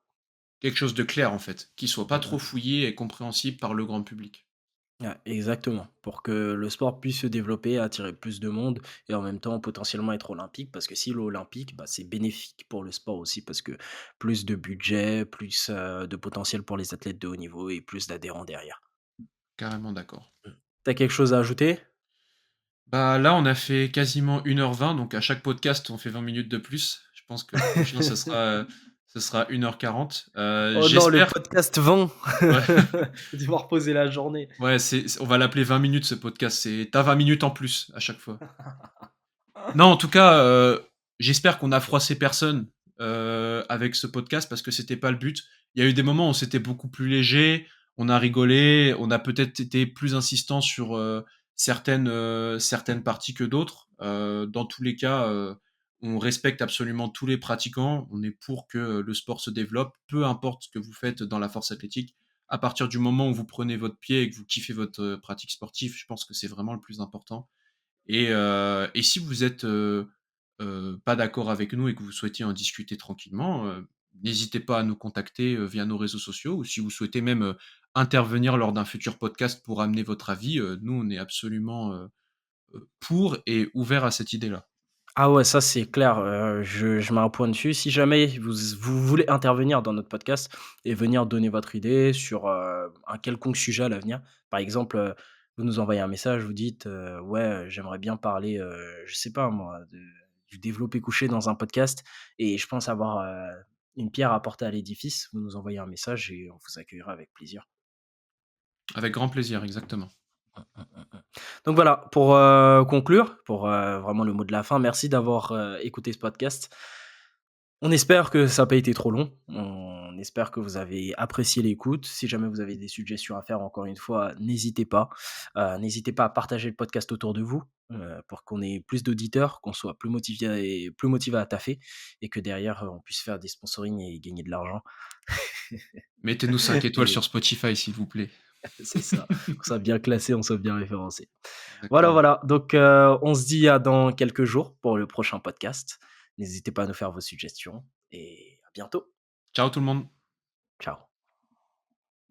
quelque chose de clair, en fait, qui soit pas Mmh trop mh. fouillé et compréhensible par le grand public. Ouais, exactement. Pour que le sport puisse se développer, attirer plus de monde et en même temps potentiellement être olympique. Parce que s'il est olympique, bah, c'est bénéfique pour le sport aussi parce que plus de budget, plus de potentiel pour les athlètes de haut niveau et plus d'adhérents derrière. Carrément d'accord. T'as quelque chose à ajouter? Bah, là, on a fait quasiment 1h20, donc à chaque podcast, on fait 20 minutes de plus. Je pense que le prochain, ce sera 1h40. Oh non, le J'espère podcast 20. ouais, Je vais devoir poser la journée. ouais, on va l'appeler 20 minutes ce podcast, c'est tu 20 minutes en plus à chaque fois. Non, en tout cas, j'espère qu'on a froissé personne, avec ce podcast parce que c'était pas le but. Il y a eu des moments où c'était beaucoup plus léger, on a rigolé, on a peut-être été plus insistant sur, certaines parties que d'autres. Dans tous les cas, on respecte absolument tous les pratiquants. On est pour que, le sport se développe, peu importe ce que vous faites dans la force athlétique. À partir du moment où vous prenez votre pied et que vous kiffez votre, pratique sportive, je pense que c'est vraiment le plus important. Et si vous êtes, pas d'accord avec nous et que vous souhaitez en discuter tranquillement, n'hésitez pas à nous contacter, via nos réseaux sociaux ou si vous souhaitez même, intervenir lors d'un futur podcast pour amener votre avis, nous on est absolument, pour et ouvert à cette idée-là. Ah ouais, ça c'est clair, je mets un point dessus. Si jamais vous voulez intervenir dans notre podcast et venir donner votre idée sur, un quelconque sujet à l'avenir, par exemple, vous nous envoyez un message, vous dites, «Ouais, j'aimerais bien parler, je sais pas moi, de du développé couché dans un podcast et je pense avoir, une pierre à apporter à l'édifice». Vous nous envoyez un message et on vous accueillera avec plaisir. Avec grand plaisir, exactement. Mmh, mmh, mmh, mmh. Donc voilà, pour, conclure, pour, vraiment le mot de la fin, merci d'avoir, écouté ce podcast. On espère que ça n'a pas été trop long. On espère que vous avez apprécié l'écoute. Si jamais vous avez des suggestions à faire, encore une fois, n'hésitez pas. N'hésitez pas à partager le podcast autour de vous, pour qu'on ait plus d'auditeurs, qu'on soit plus motivé à taffer et que derrière, on puisse faire des sponsorings et gagner de l'argent. Mettez-nous 5 étoiles Et sur Spotify, s'il vous plaît. c'est ça, qu'on soit bien classé, on soit bien référencé. Voilà, Exactement. voilà. Donc, on se dit à dans quelques jours pour le prochain podcast. N'hésitez pas à nous faire vos suggestions et à bientôt. Ciao tout le monde. Ciao.